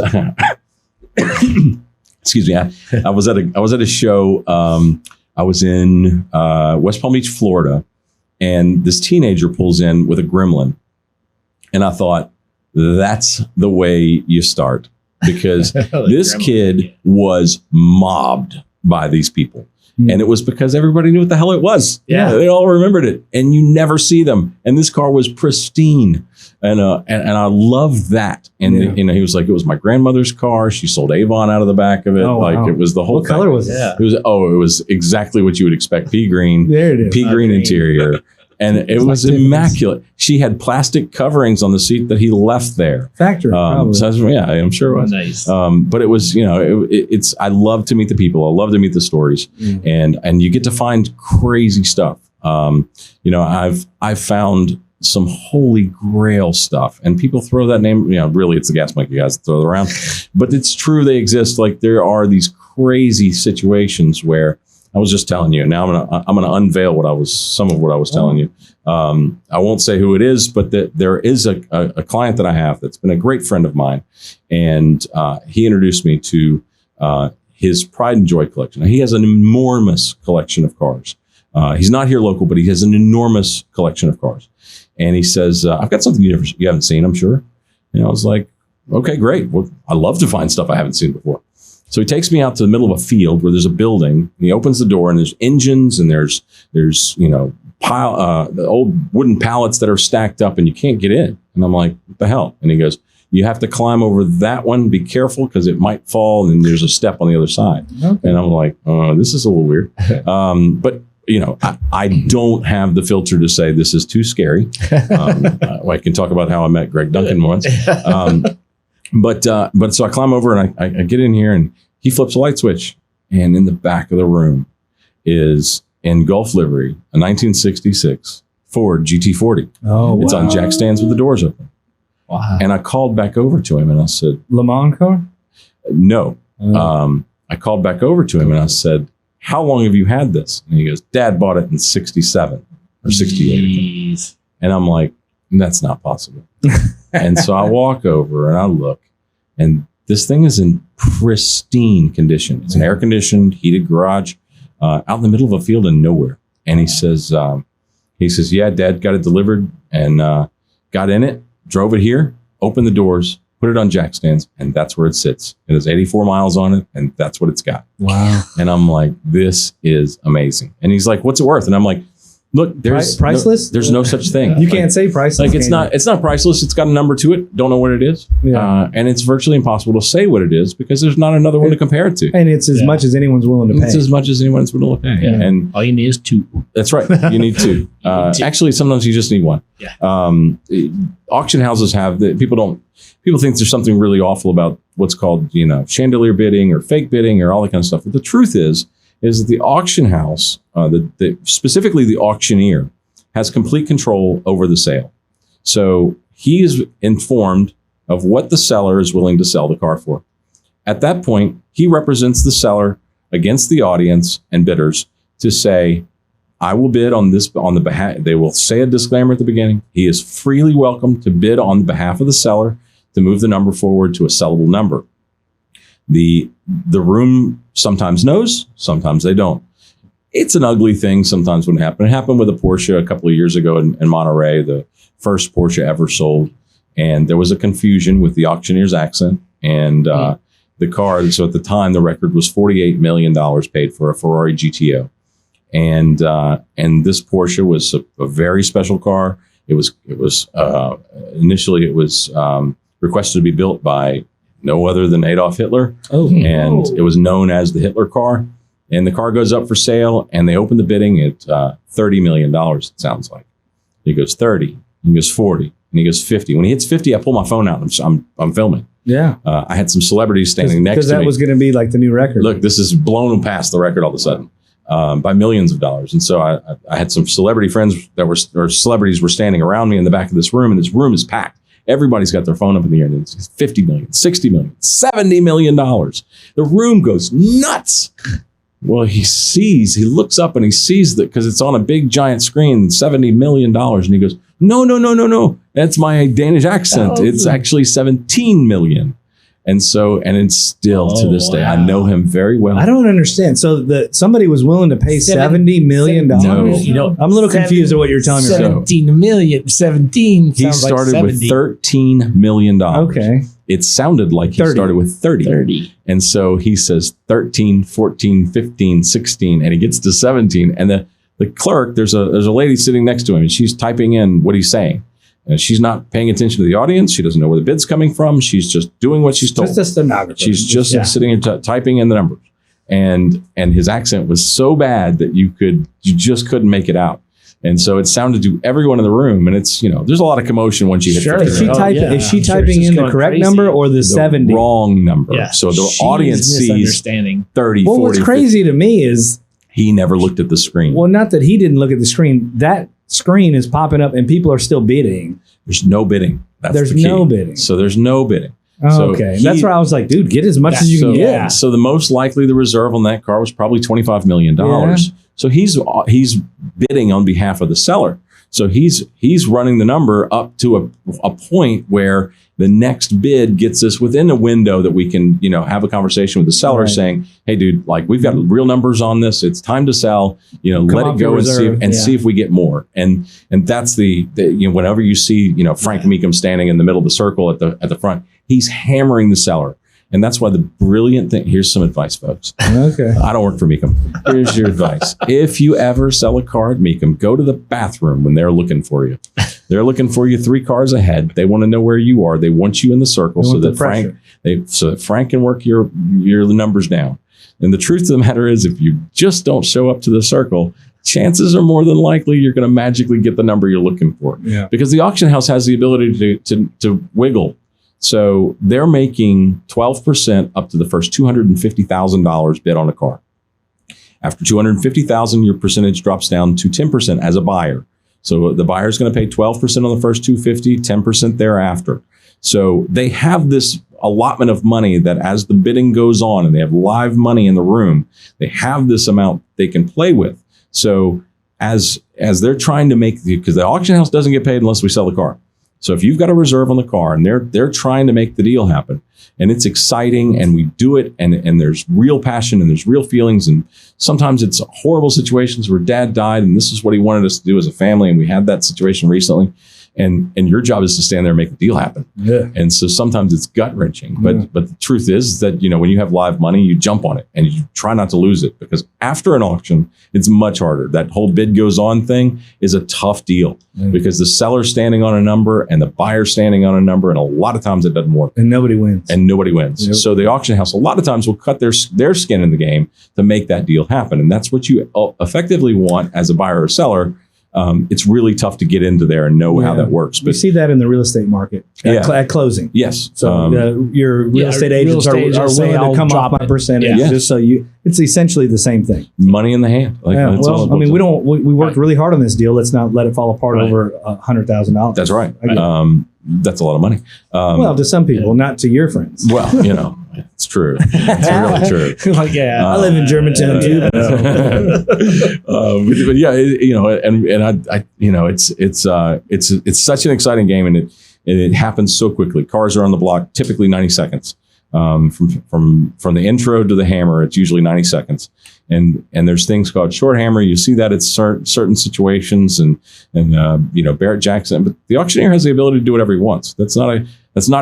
excuse me. I was at a show. I was in, West Palm Beach, Florida. And this teenager pulls in with a Gremlin. And I thought, that's the way you start. Because this kid was mobbed by these people. And it was because everybody knew what the hell it was. Yeah. They all remembered it. And you never see them. And this car was pristine. And I love that. And he was like, it was my grandmother's car. She sold Avon out of the back of it. Oh, wow. It was the whole What color was it? It was exactly what you would expect. Pea green. There it is. Pea green interior. And it was immaculate. She had plastic coverings on the seat that he left there. Factory, so yeah, I'm sure it was. Nice. But it was, it's. I love to meet the people. I love to meet the stories, and you get to find crazy stuff. I've found some holy grail stuff, and people throw that name. Really, it's the Gas Monkey guys that throw it around, but it's true. They exist. Like there are these crazy situations where. I was just telling you. Now I'm gonna unveil some of what I was telling you. I won't say who it is, but there is a client that I have that's been a great friend of mine, and he introduced me to his Pride and Joy collection. Now, he has an enormous collection of cars. He's not here local, but he has an enormous collection of cars. And he says, "I've got something you haven't seen, I'm sure." And I was like, "Okay, great. Well, I love to find stuff I haven't seen before." So he takes me out to the middle of a field where there's a building. And he opens the door and there's engines and there's the old wooden pallets that are stacked up and you can't get in. And I'm like, what the hell? And he goes, you have to climb over that one. Be careful because it might fall and there's a step on the other side. Okay. And I'm like, oh, this is a little weird. But I don't have the filter to say this is too scary. I can talk about how I met Greg Duncan once. But so I climb over and I get in here and he flips a light switch. And in the back of the room is in Gulf livery, a 1966 Ford GT40. Oh, it's on jack stands with the doors open. Wow. And I called back over to him and I said, Le Mans car? No. I called back over to him and I said, how long have you had this? And he goes, Dad bought it in 67 or 68. Jeez. And I'm like, that's not possible. And so I walk over and I look, and this thing is in pristine condition. It's an air-conditioned, heated garage out in the middle of a field in nowhere. And he says, yeah, Dad got it delivered and got in it, drove it here, opened the doors, put it on jack stands, and that's where it sits. It has 84 miles on it, and that's what it's got. Wow. And I'm like, this is amazing. And he's like, what's it worth? And I'm like, look, there's priceless. There's no such thing. You can't say priceless. Like it's not priceless. It's got a number to it. Don't know what it is. Yeah. And it's virtually impossible to say what it is because there's not another one to compare it to. And it's as much as anyone's willing to pay. It's as much as anyone's willing to pay. Yeah. And all you need is two. That's right. You need two. Actually, sometimes you just need one. Yeah. Auction houses have people think there's something really awful about what's called, chandelier bidding or fake bidding or all that kind of stuff. But the truth is that the auction house, specifically the auctioneer, has complete control over the sale. So he is informed of what the seller is willing to sell the car for. At that point, he represents the seller against the audience and bidders to say, I will bid on the behalf. They will say a disclaimer at the beginning. He is freely welcome to bid on behalf of the seller to move the number forward to a sellable number. The room sometimes knows, sometimes they don't. It's an ugly thing sometimes when it happens. It happened with a Porsche a couple of years ago in Monterey, the first Porsche ever sold. And there was a confusion with the auctioneer's accent and the car. So at the time, the record was $48 million paid for a Ferrari GTO. And this Porsche was a very special car. It was initially requested to be built by no other than Adolf Hitler. It was known as the Hitler car. And the car goes up for sale, and they open the bidding at $30 million, it sounds like. He goes 30, he goes 40, and he goes 50. When he hits 50, I pull my phone out, and I'm filming. Yeah. I had some celebrities standing next to me. Because that was going to be like the new record. Look, this is blown past the record all of a sudden by millions of dollars. And so I had some celebrity friends or celebrities were standing around me in the back of this room, and this room is packed. Everybody's got their phone up in the air. And it's $50 million, $60 million, $70 million. The room goes nuts. Well, he looks up and he sees that because it's on a big giant screen, $70 million. And he goes, no. That's my Danish accent. It's actually 17 million. And it's still to this day. I know him very well. I don't understand. So somebody was willing to pay $70 million? No. I'm a little confused at what you're telling me. 17 million. 17 He started like with $13 million. Okay. It sounded like he started with 30. And so he says 13, 14, 15, 16, and he gets to 17. And the clerk, there's a lady sitting next to him, and she's typing in what he's saying. And she's not paying attention to the audience. She doesn't know where the bid's coming from. She's just doing what she's told. Just a stenographer. She's just sitting and typing in the numbers. And his accent was so bad that you just couldn't make it out. And so it sounded to everyone in the room, and it's, there's a lot of commotion once you hit 50. Is she typing in the correct number or the 70? Wrong number. Yeah. So the audience sees 30, well, 40, what's crazy 50. To me is he never looked at the screen. Well, not that he didn't look at the screen. That screen is popping up and people are still bidding. There's no bidding. There's no bidding. So there's no bidding. Oh, so okay. That's where I was like, dude, get as much as you can get. Yeah. So the most likely the reserve on that car was probably $25 million. Yeah. So he's bidding on behalf of the seller. So he's running the number up to a point where the next bid gets us within a window that we can, have a conversation with the seller saying, hey, dude, like we've got real numbers on this. It's time to sell, let it go and see if we get more. And that's the whenever you see, Frank Meekum standing in the middle of the circle at the front, he's hammering the seller. And that's why the brilliant thing, here's some advice, folks. Okay. I don't work for Meekum. Here's your advice. If you ever sell a car at Meekum, go to the bathroom when they're looking for you. They're looking for you 3 cars ahead. They want to know where you are. They want you in the circle so that Frank can work your numbers down. And the truth of the matter is, if you just don't show up to the circle, chances are more than likely you're going to magically get the number you're looking for. Yeah. Because the auction house has the ability to wiggle. So they're making 12% up to the first $250,000 bid on a car. After $250,000, your percentage drops down to 10% as a buyer. So the buyer is going to pay 12% on the first $250,000, 10% thereafter. So they have this allotment of money that as the bidding goes on and they have live money in the room, they have this amount they can play with. So as they're trying to make, because the auction house doesn't get paid unless we sell the car. So if you've got a reserve on the car and they're trying to make the deal happen and it's exciting and we do it and there's real passion and there's real feelings and sometimes it's horrible situations where dad died and this is what he wanted us to do as a family and we had that situation recently and your job is to stand there and make the deal happen. Yeah. And so sometimes it's gut wrenching, but the truth is that, when you have live money, you jump on it and you try not to lose it because after an auction, it's much harder. That whole bid goes on thing is a tough deal because the seller's standing on a number and the buyer's standing on a number. And a lot of times it doesn't work. And nobody wins. Yep. So the auction house, a lot of times will cut their skin in the game to make that deal happen. And that's what you effectively want as a buyer or seller. It's really tough to get into there and know how that works. But we see that in the real estate market at closing. Yes. So your real estate agents are willing to come off my percentage just so it's essentially the same thing. Money in the hand. We worked really hard on this deal. Let's not let it fall apart over $100,000. That's right. That's a lot of money. To some people, not to your friends. Well, it's true. It's really true. I live in Germantown too. But yeah, it's such an exciting game, and it happens so quickly. Cars are on the block, typically 90 seconds. From the intro to the hammer, it's usually 90 seconds. And there's things called short hammer. You see that at certain situations and Barrett Jackson, but the auctioneer has the ability to do whatever he wants. That's not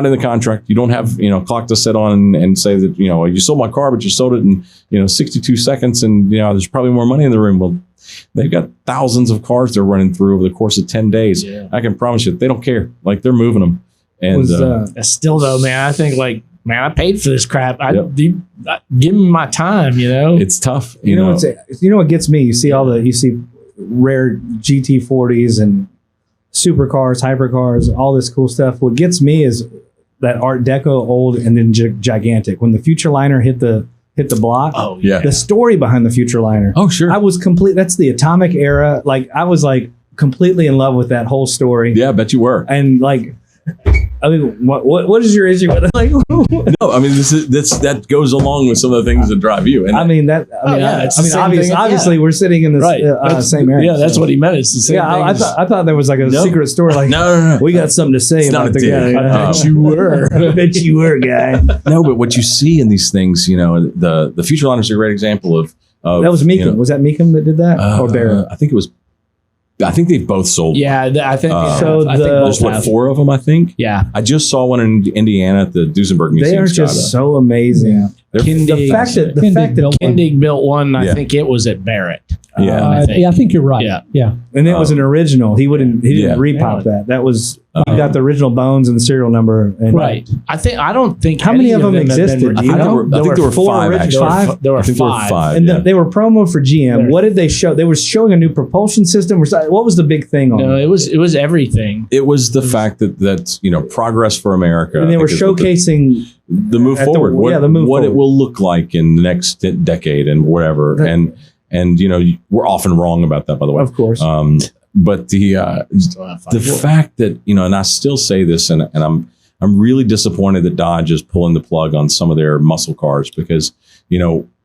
in the contract. You don't have, clock to set on and say that, you sold my car, but you sold it in, 62 seconds and, there's probably more money in the room. Well, they've got thousands of cars they're running through over the course of 10 days. Yeah. I can promise you, they don't care. Like they're moving them. And still though, man, I think I paid for this crap. Give me my time, It's tough. You know what gets me? You see rare GT40s and supercars, hypercars, all this cool stuff. What gets me is that Art Deco old and then gigantic. When the Futureliner hit the block. Oh yeah. The story behind the Futureliner. Oh sure. I was that's the atomic era. Like I was completely in love with that whole story. Yeah, I bet you were. And what is your issue with it? No, I mean that goes along with some of the things that drive you. And obviously we're sitting in the same area. Yeah, that's what he meant. It's the same thing. I thought there was a secret story. No. We got something to say about the guy. I bet you were. I bet you were, guy. No, but what you see in these things, the Futureliner is a great example of that was Meekum. Was that Meekum that did that, or Barrett? I think they've both sold. Yeah, I think so. There's 4 of them. I think. Yeah, I just saw one in Indiana at the Duesenberg Museum. They are just so amazing. Yeah. The fact that Kindig built one, I think it was at Barrett. I think you're right. Yeah. And it was an original. He didn't repop that. That was you got the original bones and the serial number. And right. I don't think how many of them existed. I think there were five. Actually. There were five. And they were promo for GM. What did they show? They were showing a new propulsion system. What was the big thing on? No, it was everything. It was the fact that progress for America. And they were showcasing the move forward. What it will look like in the next decade and whatever. And we're often wrong about that, by the way. Of course. But the fact that, and I still say this, and I'm really disappointed that Dodge is pulling the plug on some of their muscle cars, because,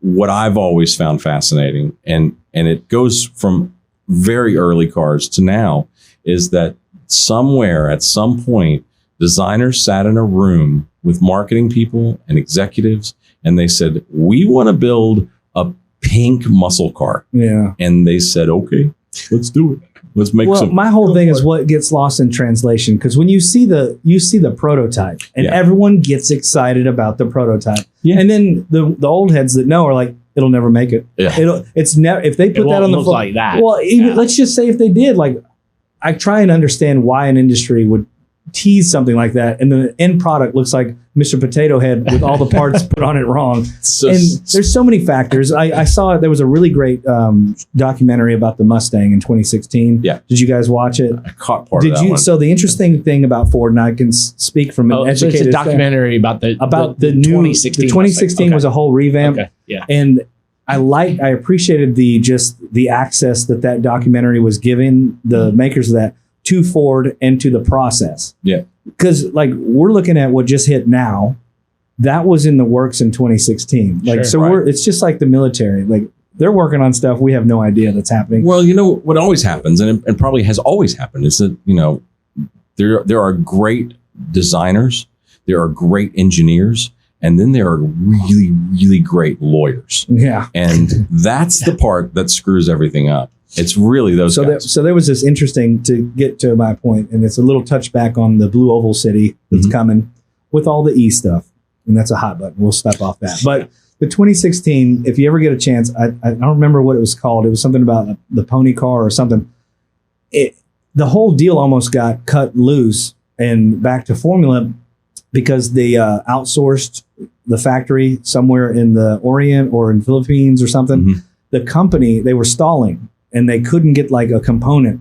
what I've always found fascinating, and it goes from very early cars to now, is that somewhere at some point, designers sat in a room with marketing people and executives, and they said, we want to build a pink muscle car. Yeah. And they said, okay, let's do it. Let's make some. My whole thing is what gets lost in translation, because when you see the prototype and everyone gets excited about the prototype, and then the old heads that know are like, it'll never make it. Yeah. It's never, if they put that on the floor like that. Well, even let's just say if they did, like, I try and understand why an industry would tease something like that, and the end product looks like Mr. Potato Head with all the parts put on it wrong. And there's so many factors. I saw there was a really great documentary about the Mustang in 2016. Yeah. Did you guys watch it? I caught part of that one. So the interesting thing about Ford, and I can speak from an educated it's a documentary about the new 2016. The 2016 was a whole revamp. Okay. Yeah. And I appreciated the access that documentary was giving the makers of that to Ford and to the process. Yeah. Because we're looking at what just hit now. That was in the works in 2016. It's just like the military. Like, they're working on stuff we have no idea that's happening. Well, what always happens, and probably has always happened, is that, there are great designers, there are great engineers, and then there are really, really great lawyers. Yeah. And that's the part that screws everything up. It's really those guys. So there was this interesting, to get to my point, and it's a little touchback on the Blue Oval City that's coming with all the E stuff. And that's a hot button. We'll step off that. But the 2016, if you ever get a chance, I don't remember what it was called. It was something about the pony car or something. The whole deal almost got cut loose and back to formula because they outsourced the factory somewhere in the Orient or in Philippines or something. The company, they were stalling and they couldn't get a component.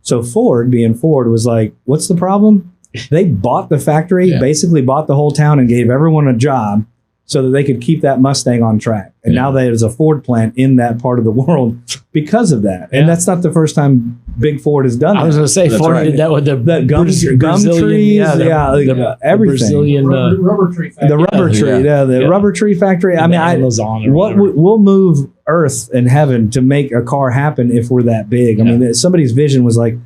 So Ford, being Ford, was like, what's the problem? They bought the factory, basically bought the whole town and gave everyone a job so that they could keep that Mustang on track. And now there's a Ford plant in that part of the world because of that. And that's not the first time Big Ford has done that. I was going to say Ford did that with the gum trees, everything. Brazilian rubber tree factory. The rubber tree, the rubber tree factory. I mean, we'll move Earth and heaven to make a car happen if we're that big. I mean, somebody's vision was like,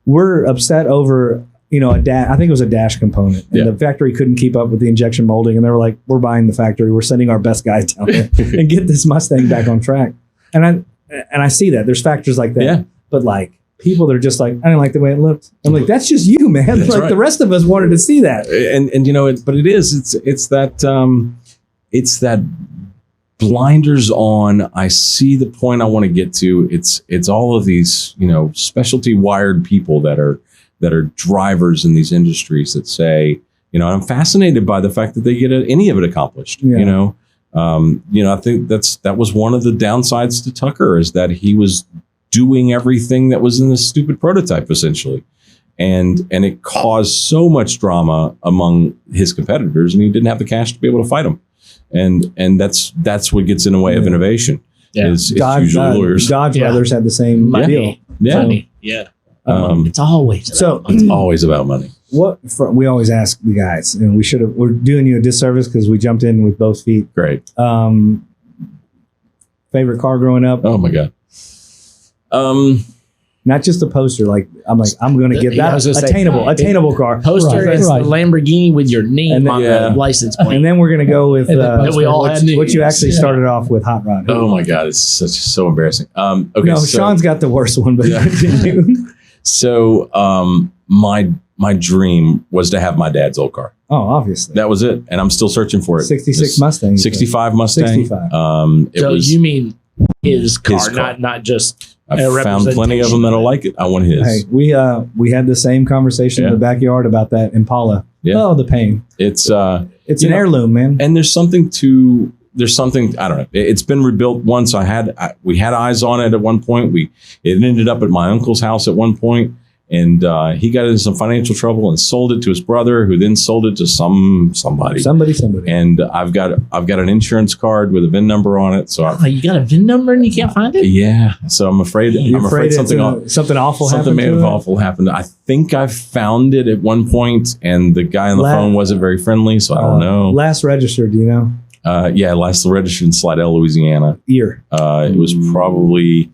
we're upset over I think it was a dash component, and the factory couldn't keep up with the injection molding, and they were like, we're buying the factory, we're sending our best guys down there and get this Mustang back on track. And I see that there's factors like that, but people that are just like, I didn't like the way it looked. I'm like, that's just you, man. The rest of us wanted to see that. And but it is, it's that blinders on. I see the point I want to get to. It's all of these, specialty wired people that are drivers in these industries that say, I'm fascinated by the fact that they get any of it accomplished. I think that was one of the downsides to Tucker, is that he was doing everything that was in this stupid prototype, essentially. And it caused so much drama among his competitors, and he didn't have the cash to be able to fight them. And that's what gets in the way of innovation. Yeah. It's usually lawyers. Dodge brothers had the same deal. Yeah. It's always about money. We always ask the guys, and we're doing you a disservice because we jumped in with both feet. Great. Favorite car growing up? Oh my God. Not just a poster. I'm going to get that attainable car. Poster is the Lamborghini with your name on the license plate. And then we're going to go with what you actually started off with, Hot Rod. Oh my God, it's so embarrassing. Okay, no, Sean's got the worst one, but So my dream was to have my dad's old car. Oh, obviously. That was it. And I'm still searching for it. 66 Mustang. 65 Mustang. 65. You mean his car, His car. not just. I've found plenty of them that'll like it. I want his. Hey, we had the same conversation in the backyard about that Impala. Yeah. Oh, the pain. It's an heirloom, man. And there's something I don't know. It's been rebuilt once. We had eyes on it at one point. It ended up at my uncle's house at one point, and he got into some financial trouble and sold it to his brother, who then sold it to somebody. And I've got an insurance card with a VIN number on it. So you got a VIN number and you can't find it? Yeah. So I'm afraid something may have awful happened. I think I found it at one point, and the guy on the phone wasn't very friendly, so I don't know. Last registered, do you know? Last registered in Slidell, Louisiana. Year. It was probably,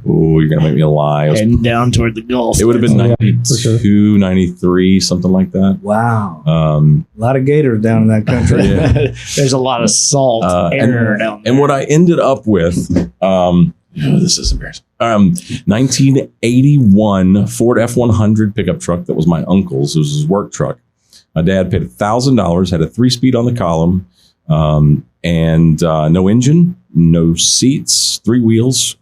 you're going to make me lie. And down toward the Gulf. It would have been 92, 93, something like that. Wow. A lot of gators down in that country. Yeah. There's a lot of salt air down there. And what I ended up with, this is embarrassing. 1981 Ford F-100 pickup truck that was my uncle's. It was his work truck. My dad paid $1,000, had a 3-speed on the column, and no engine, no seats, 3 wheels.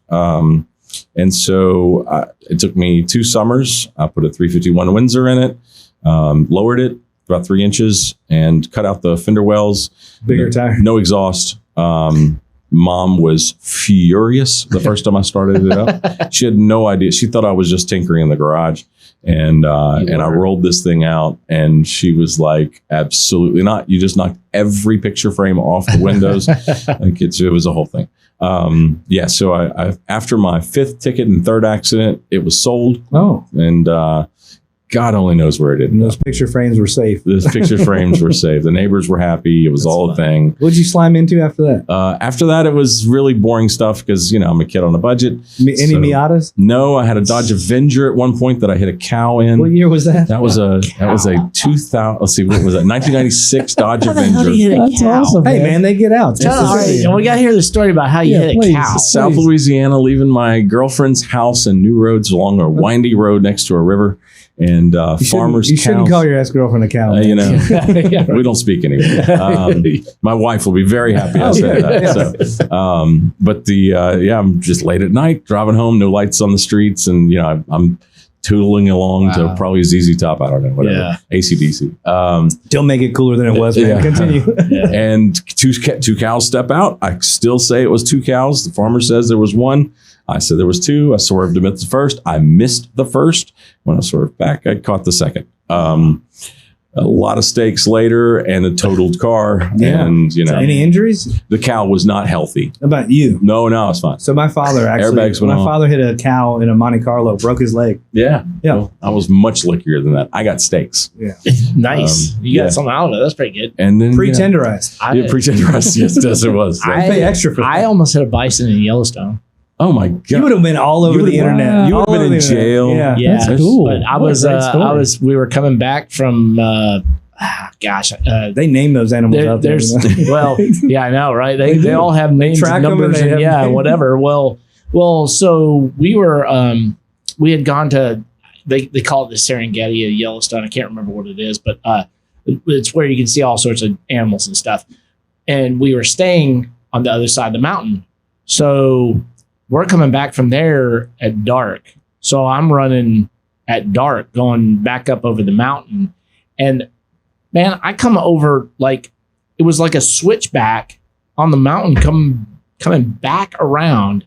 And so it took me 2 summers. I put a 351 Windsor in it, lowered it about 3 inches, and cut out the fender wells. Bigger tire. No exhaust. Mom was furious the first time I started it up. She had no idea. She thought I was just tinkering in the garage. And I rolled this thing out, and she was like, absolutely not. You just knocked every picture frame off the windows. Like it was a whole thing. So I after my 5th ticket and 3rd accident, it was sold. Oh. And God only knows where it is. And those picture frames were safe. Those picture frames were safe. The neighbors were happy. It was all a thing. What'd you slime into after that? After that, it was really boring stuff because, I'm a kid on a budget. Any Miatas? No, I had a Dodge Avenger at one point that I hit a cow in. What year was that? That was a 2000. Let's see, what was that? 1996 Dodge Avenger. That's awesome. Hey, man, they get out. All right, and we got to hear the story about how you hit a cow. South Louisiana, leaving my girlfriend's house in New Roads along a windy road next to a river. And farmers' You shouldn't call your ex-girlfriend a cow. We don't speak anymore. My wife will be very happy I said that. So, I'm just late at night driving home, no lights on the streets, and I'm tootling along to probably ZZ Top. I don't know, whatever. Yeah. AC/DC. Still make it cooler than it was, man. Yeah. Continue. And two cows step out. I still say it was 2 cows. The farmer says there was 1. I said there was 2. I swerved to miss the first. I missed the first. When I swerved back, I caught the second. A lot of stakes later and a totaled car. Yeah. And, any injuries? The cow was not healthy. How about you? No, it's fine. So my father father hit a cow in a Monte Carlo, broke his leg. Yeah. Yeah. Well, I was much luckier than that. I got steaks. Yeah. Nice. You got something out of it. That's pretty good. And then pre-tenderized. Pre-tenderized. Yes, it was. I pay extra for that. I almost hit a bison in Yellowstone. Oh my God! You would have been all over the internet. You would have been in jail. Yeah, that's cool. But we were coming back from. They name those animals out there. Yeah, I know, right? They all have names, and numbers, and whatever. Well, so we were. We had gone to. They call it the Serengeti of Yellowstone. I can't remember what it is, but it's where you can see all sorts of animals and stuff. And we were staying on the other side of the mountain, so. We're coming back from there at dark. So I'm running at dark, going back up over the mountain. And man, I come over like it was like a switchback on the mountain coming back around.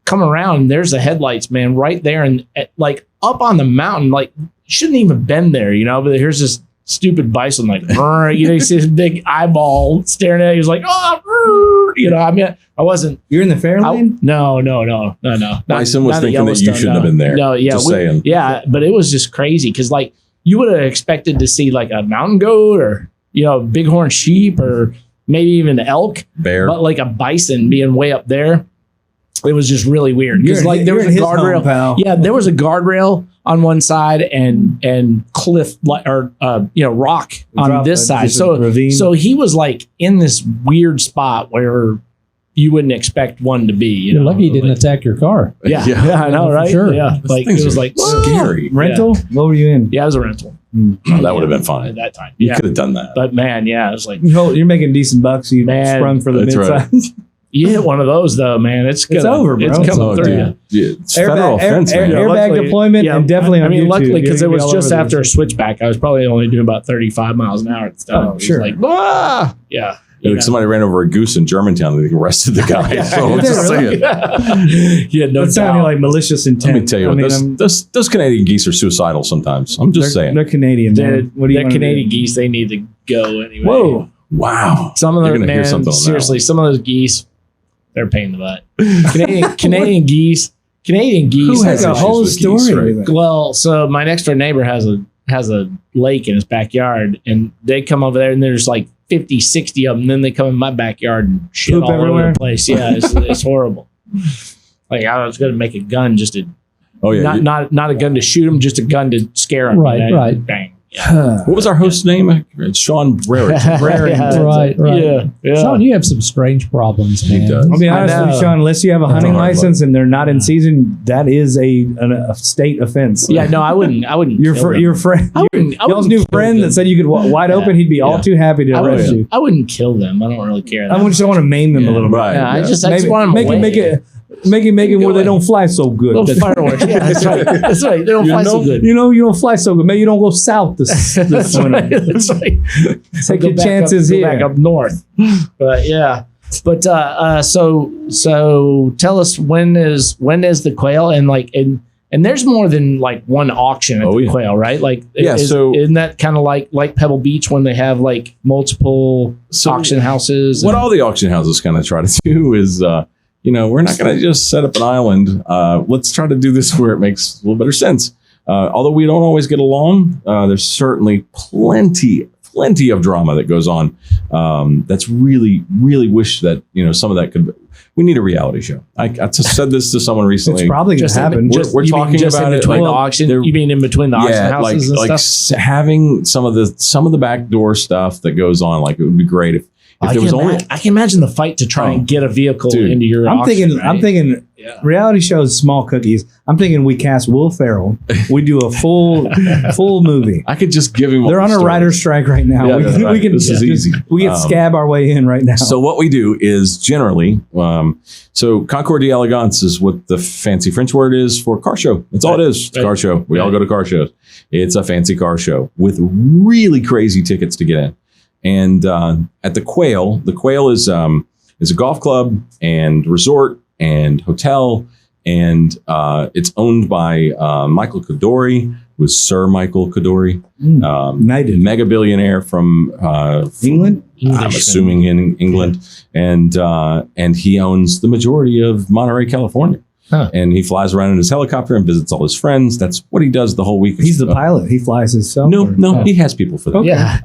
Come around, there's the headlights, man, right there. And like up on the mountain, like shouldn't even been there, but here's this stupid bison, like, you see this big eyeball staring at you. He's like, I wasn't. You're in the fair lane? No. Bison was thinking that you shouldn't have been there. No, yeah. Just saying. Yeah, but it was just crazy because, like, you would have expected to see, like, a mountain goat or, bighorn sheep or maybe even elk. Bear. But, like, a bison being way up there, it was just really weird. Because, like, there was a guardrail. Yeah, there was a guardrail on one side and cliff or rock on this side. So he was like in this weird spot where you wouldn't expect one to be. You're lucky he didn't attack your car. Yeah, I know, right? Sure. Yeah, like it was like scary. Rental? Yeah. What were you in? Yeah, it was a rental. That would have been fine at that time. You could have done that. But man, yeah, it was like you're making decent bucks. You sprung for the midsize. Right. You hit one of those though, man. It's over, bro. It's coming through. Dude. Yeah, it's federal offense, man. Airbag luckily, deployment, and definitely on YouTube. Luckily, because it You'll be was all just over after a this. switchback. I was probably only doing about 35 miles an hour at the time. Oh, sure. Like, ah! Yeah. Like somebody ran over a goose in Germantown and they arrested the guy. So I'm just saying. Yeah, no That sounded doubt. like malicious intent. Let me tell you what, those Canadian geese are suicidal sometimes. I'm just saying. They're Canadian. Dude, What do you they're wanna Canadian do? geese. They need to go anyway. Whoa. Wow. Some of You're them, gonna hear man, something on that seriously, some of those geese, they're a pain in the butt. Canadian geese. Canadian geese. Who has has a issues whole with story geese, right? with it? Well, so my next door neighbor has a lake in his backyard, and they come over there, and there's like 50, 60 of them. And then they come in my backyard and shit Poop all everywhere? over the place. Yeah, it's horrible. Like I was going to make a gun just to Oh, yeah. not a gun to shoot them, just a gun to scare them. Right, right. Bang. Yeah. What was our host's name? It's Sean Brereton. Yeah, Right, right. Yeah. Sean, you have some strange problems, man. does. I'll be I honest with know. you, Sean. Unless you have a hunting a hard license and they're not in season, that is a state offense. Yeah, no, I wouldn't. Your kill them. your friend, I wouldn't y'all's new kill friend them. that said you could wide Yeah. open, he'd be all Yeah. too happy to arrest you. I wouldn't kill them. I don't really care. I just want to maim them a little bit. Right. Yeah, I Yeah. just Maybe want them make it where they don't fly so good. Little fireworks. Yeah, that's right. That's right. They don't fly so good. You don't fly so good. Maybe you don't go south this That's winter. right. That's right. Take Go your back chances go here. Back up north. But yeah. But so tell us when is the quail and there's more than like one auction at the quail, right? Like isn't that kind of like Pebble Beach when they have like multiple auction houses? What all the auction houses kind of try to do is, we're not going to just set up an island. Let's try to do this where it makes a little better sense. Although we don't always get along, there's certainly plenty of drama that goes on. That's really, really wish that, some of that could. We need a reality show. I just said this to someone recently. It's probably going to happen. We're talking about in it. between the auction. You mean in between the auction houses and stuff? Having some of the backdoor stuff that goes on. Like it would be great if there was only. I can imagine the fight to try and get a vehicle into your. I'm auction, thinking. Reality shows, small cookies. I'm thinking we cast Will Ferrell. We do a full movie. I could just give him. They're on a story. writer's strike right now. Yeah, that's right. We can. This is easy. We can scab our way in right now. So what we do is generally, Concours d'Elegance is what the fancy French word is for car show. That's all it is. It's a car show. We all go to car shows. It's a fancy car show with really crazy tickets to get in. And at the Quail is a golf club and resort and hotel, and it's owned by Michael Kadori, who is Sir Michael Kadori, Knighted. mega billionaire from England. I'm assuming in England, and he owns the majority of Monterey, California. Huh. And he flies around in his helicopter and visits all his friends. That's what he does the whole week. He's the pilot. He flies himself. No, he has people for that. Okay. Yeah.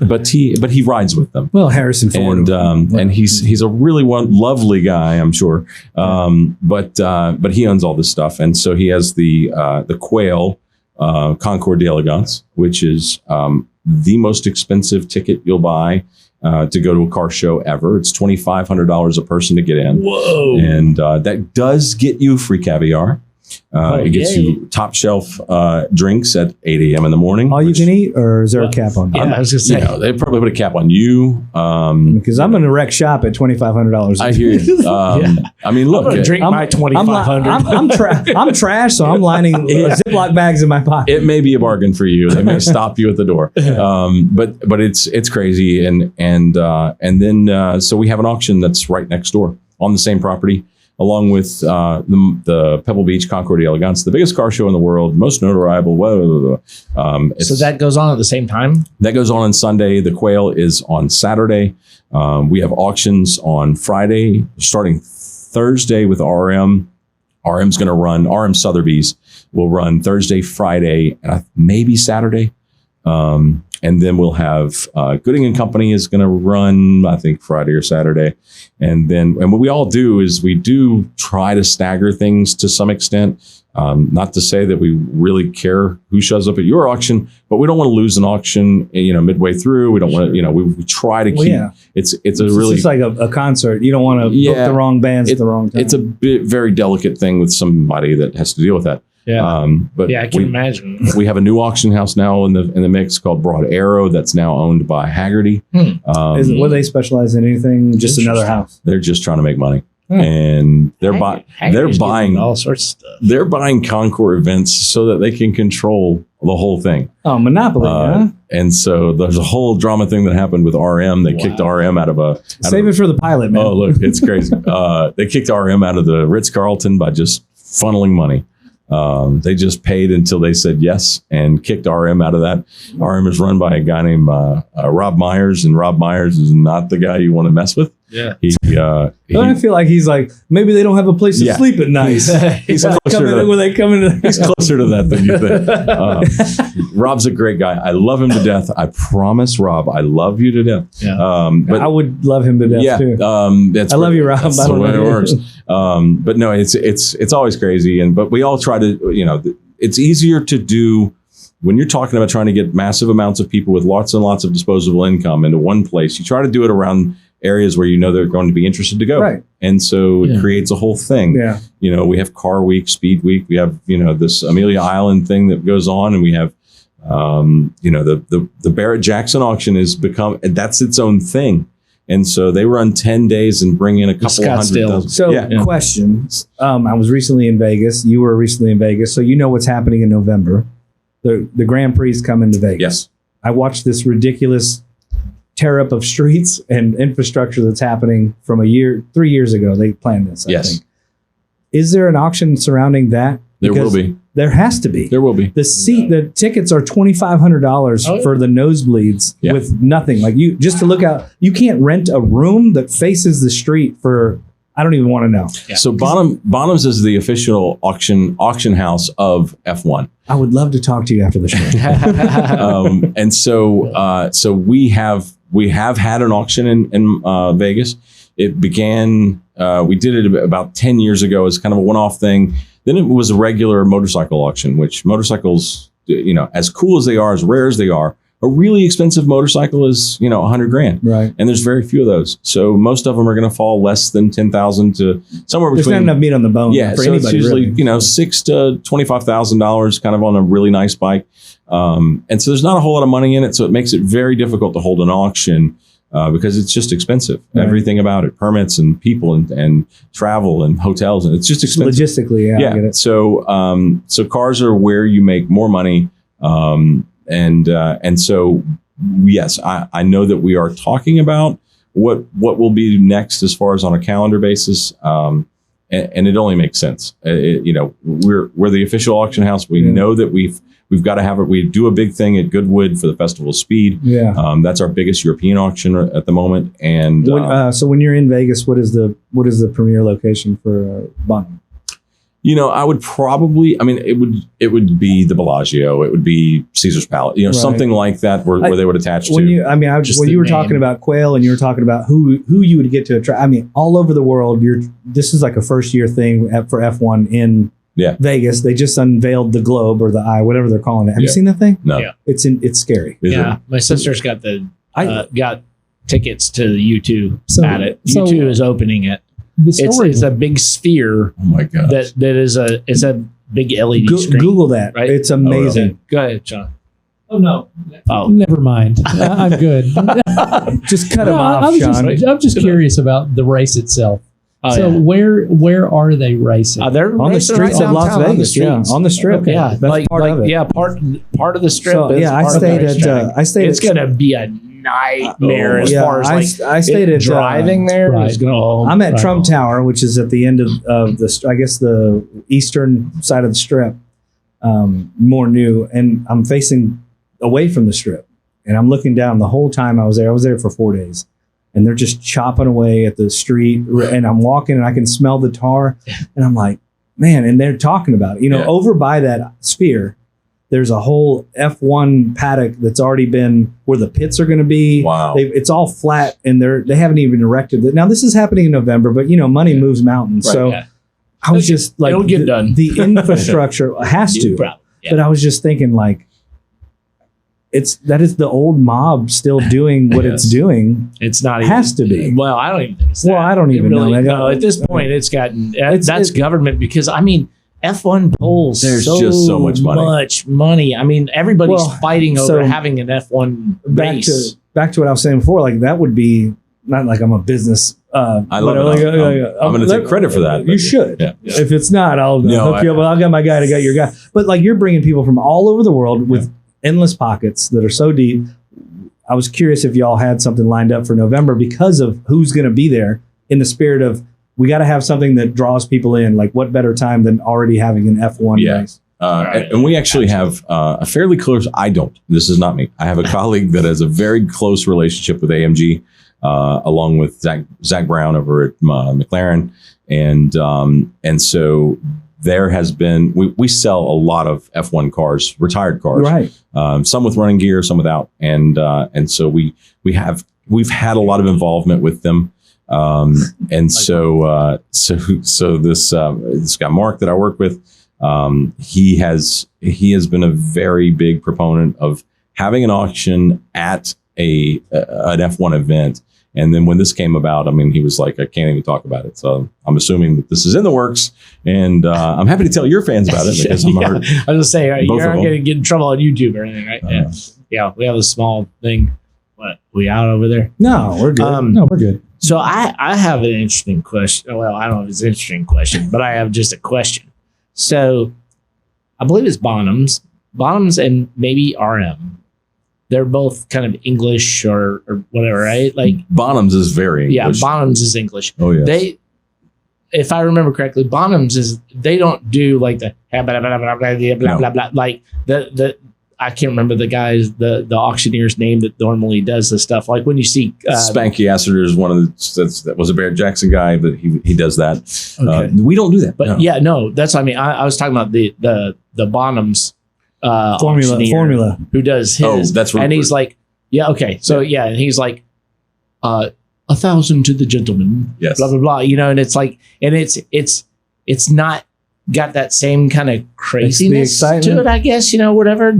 But he rides with them. Well, Harrison Ford. And he's a really lovely guy, I'm sure. But he owns all this stuff, and so he has the Quail Concours d'Elegance, which is the most expensive ticket you'll buy to go to a car show ever. It's $2,500 a person to get in. Whoa! And that does get you free caviar. It gets you top shelf drinks at 8 a.m. in the morning. All you can eat, or is there a cap on that? Yeah, I was just saying. They probably put a cap on you. Because I'm going to wreck shop at $2,500. I hear you. I mean, look, I'm gonna drink my $2,500. I'm trash, so I'm lining Ziploc bags in my pocket. it may be a bargain for you. They may stop you at the door. But it's crazy. And then so we have an auction that's right next door on the same property, along with the Pebble Beach Concours d'Elegance, the biggest car show in the world, most notoriable. So that goes on at the same time? That goes on Sunday. The Quail is on Saturday. We have auctions on Friday, starting Thursday with RM. RM's going to run, RM Sotheby's will run Thursday, Friday, and maybe Saturday. And then we'll have Gooding and Company is going to run, I think, Friday or Saturday. And what we all do is we do try to stagger things to some extent. Not to say that we really care who shows up at your auction, but we don't want to lose an auction, midway through. We don't want to, we try to keep. Yeah. It's really just like a concert. You don't want to book the wrong bands at the wrong time. It's a very delicate thing with somebody that has to deal with that. But I can imagine. We have a new auction house now in the mix called Broad Arrow that's now owned by Haggerty. Will they specialize in anything? Just another house? They're just trying to make money. And they're buying all sorts of stuff. They're buying Concours events so that they can control the whole thing. Oh, monopoly, huh? And so there's a whole drama thing that happened with RM. They kicked RM out of a... Save it for the pilot, man. Oh, look, it's crazy. They kicked RM out of the Ritz-Carlton by just funneling money. They just paid until they said yes and kicked RM out of that. RM is run by a guy named Rob Myers, and Rob Myers is not the guy you want to mess with. Yeah. I feel like he's like, maybe they don't have a place to sleep at night. He's closer to that than you think. Rob's a great guy. I love him to death. I promise, Rob, I love you to death. Yeah. But I would love him to death too. I love you, Rob. That's the way it works. But no, it's always crazy. But we all try to, it's easier to do when you're talking about trying to get massive amounts of people with lots and lots of disposable income into one place. You try to do it around areas where they're going to be interested to go. Right. And so it creates a whole thing. Yeah. We have Car Week, Speed Week. We have, this Amelia Island thing that goes on, and we have, the Barrett Jackson auction that's its own thing. And so they run 10 days and bring in a couple of 100,000. So questions. I was recently in Vegas. You were recently in Vegas. So you know what's happening in November. The Grand Prix is coming to Vegas. Yes. I watched this ridiculous tear up of streets and infrastructure that's happening from 3 years ago. They planned this, I think. Is there an auction surrounding that? There will be. There has to be. There will be. The tickets are $2,500 for the nosebleeds with nothing. Like just to look out, you can't rent a room that faces the street for, I don't even want to know. Yeah. So Bonham's is the official auction house of F1. I would love to talk to you after the show. And so we have had an auction in Vegas. It began, we did it about 10 years ago as kind of a one-off thing. Then it was a regular motorcycle auction, which motorcycles, as cool as they are, as rare as they are, a really expensive motorcycle is, $100,000. Right. And there's very few of those. So most of them are going to fall less than 10,000 to somewhere between. There's not enough meat on the bone. Yeah. For so anybody, it's usually, really. $6,000 to $25,000 kind of on a really nice bike. And so there's not a whole lot of money in it. So it makes it very difficult to hold an auction because it's just expensive. Right. Everything about it, permits and people and travel and hotels. And it's just expensive. Logistically, I get it. So cars are where you make more money. And so, yes, I know that we are talking about what will be next as far as on a calendar basis. And it only makes sense. We're the official auction house. We know that we've got to have it. We do a big thing at Goodwood for the Festival of Speed. Yeah. That's our biggest European auction at the moment. And so when you're in Vegas, what is the premier location for Bonham? I would probably, it would be the Bellagio. It would be Caesar's Palace, something like that where they would attach to. You were talking about quail and you were talking about who you would get to attract. All over the world, this is like a first year thing for F1 in Vegas. They just unveiled the globe or the eye, whatever they're calling it. Have you seen that thing? No. Yeah. It's scary. My sister's got got tickets to the U2 at it. U2 is opening it. It's a big sphere. Oh my god! It's a big LED screen. Google that. Right? It's amazing. Oh, really? Go ahead, John. Oh no! Oh, never mind. I'm good. Just cut him off, Sean. I'm just curious about the race itself. Where are they racing? They're on the streets of Las Vegas. On the strip. Okay. Yeah, that's part of it. Yeah, part of the strip. So, I stayed. It's gonna be a nightmare as far as I stayed at driving there. Right. I'm at Trump Tower, which is at the end of the eastern side of the strip, more new, and I'm facing away from the strip, and I'm looking down the whole time I was there. I was there for 4 days, and they're just chopping away at the street, and I'm walking, and I can smell the tar, and I'm like, man, and they're talking about it. Over by that sphere, there's a whole F1 paddock that's already been where the pits are going to be. Wow. It's all flat and they haven't even erected it. Now this is happening in November, but money moves mountains. Right, so I was just like, it'll get done. The infrastructure has to, but I was just thinking like, that is the old mob still doing what it's doing. It's not. It has to be. Well, I don't even think it's that. Well, I don't even know. No, at this point, it's gotten. That's government because F1 pulls. There's just so much money. I mean, everybody's fighting over so having an F1 race. Back to what I was saying before. Like that would be not like I'm a business. I love it. I'm going to take credit for that. You should. Yeah. If it's not, I'll hook you up. I'll get my guy to get your guy. But like you're bringing people from all over the world with endless pockets that are so deep. I was curious if y'all had something lined up for November because of who's going to be there, in the spirit of we got to have something that draws people in. Like what better time than already having an F1 race? And we actually have a fairly close. This is not me. I have a colleague that has a very close relationship with AMG, along with Zach Brown over at McLaren, and so there has been. We sell a lot of F1 cars, retired cars, right? Some with running gear, some without, and so we've had a lot of involvement with them. And so this guy Mark that I work with, he has been a very big proponent of having an auction at an F1 event. And then when this came about, I mean, he was like, I can't even talk about it. So I'm assuming that this is in the works, and I'm happy to tell your fans about it because I was just saying, you aren't going to get in trouble on YouTube or anything, right? Yeah, we have a small thing. What, we out over there? No, we're good. No, we're good. So I have an interesting question. Well, I don't know if it's an interesting question, but I have just a question. So I believe it's Bonhams and maybe RM. They're both kind of English or whatever, right? Like Bonhams is very English. Yeah, Bonhams is English. Oh yeah. If I remember correctly, Bonhams they don't do like the blah blah blah blah blah blah like the I can't remember the guy's the auctioneer's name that normally does this stuff. Like when you see Spanky Asseter is one of that was a Barrett Jackson guy, but he does that. Okay. We don't do that. But that's what I mean. I was talking about the Bonhams formula who does his. Oh, that's right. And he's like, yeah, okay. So and he's like, 1,000 to the gentleman. Yes. Blah blah blah. And it's like, and it's not got that same kind of craziness to it, I guess, whatever.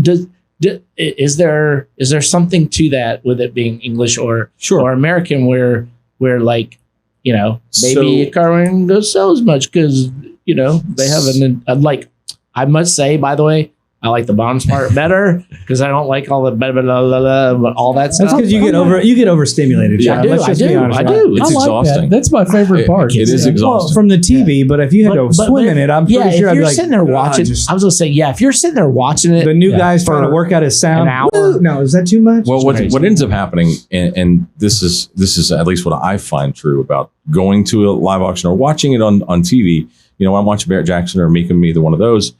Is there something to that with it being English or American where like, maybe a car wouldn't go sell as much because, they have like, I must say, by the way, I like the Bonds part better because I don't like all the blah, blah, blah, blah, blah, all that stuff. That's because you get overstimulated. Yeah, I do. I It's like exhausting. That's my favorite part. It is exhausting. Well, from the TV, but if you had to swim in it, I'm pretty sure I'd be like, sitting there watching. I was gonna say, if you're sitting there watching it, the new guy's trying to work out his sound. An hour. No, is that too much? Well, what ends up happening, and this is at least what I find true about going to a live auction or watching it on TV. When I'm watching Barrett Jackson or Meek and Me, one of those.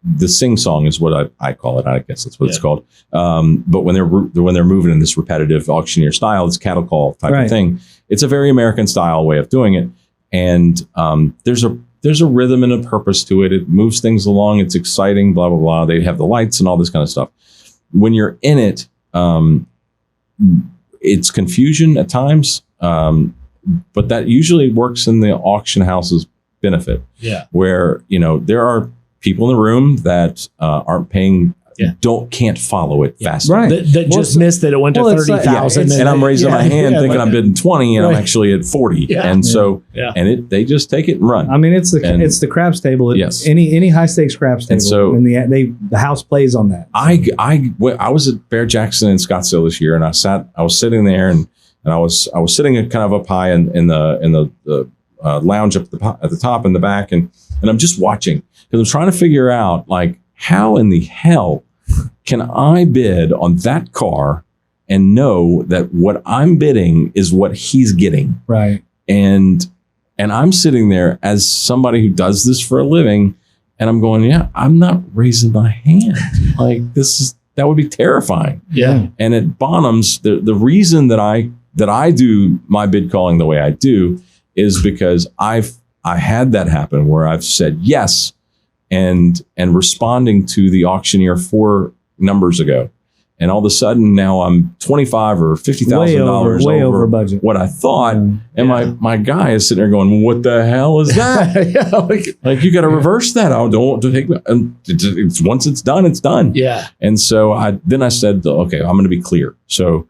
The sing song is what I call it. I guess that's what it's called. But when they're moving in this repetitive auctioneer style, it's cattle call type of thing. It's a very American style way of doing it, and there's a rhythm and a purpose to it. It moves things along. It's exciting. Blah blah blah. They have the lights and all this kind of stuff. When you're in it, it's confusion at times, but that usually works in the auction house's benefit. Yeah, where there are people in the room that aren't paying, can't follow it fast enough. That just missed that it went to 30,000. And I'm raising my hand thinking I'm bidding 20 and I'm actually at 40. Yeah. And so, they just take it and run. I mean, it's the craps table. Yes. Any high stakes craps table. And so, the house plays on that. I was at Barrett Jackson in Scottsdale this year, and I was sitting there and I was sitting kind of up high in the lounge up at the top in the back, and I'm just watching because I'm trying to figure out like how in the hell can I bid on that car and know that what I'm bidding is what he's getting, right? And I'm sitting there as somebody who does this for a living, and I'm going, I'm not raising my hand. Like that would be terrifying. Yeah. And at Bonhams, the reason that I do my bid calling the way I do is because I had that happen where I've said yes and responding to the auctioneer 4 numbers ago, and all of a sudden now I'm $25,000 or $50,000 way over budget what I thought, and my guy is sitting there going, "What the hell is that?" like you got to reverse that. I don't take. And once it's done, it's done. Yeah. And so I said, okay, I'm going to be clear. So.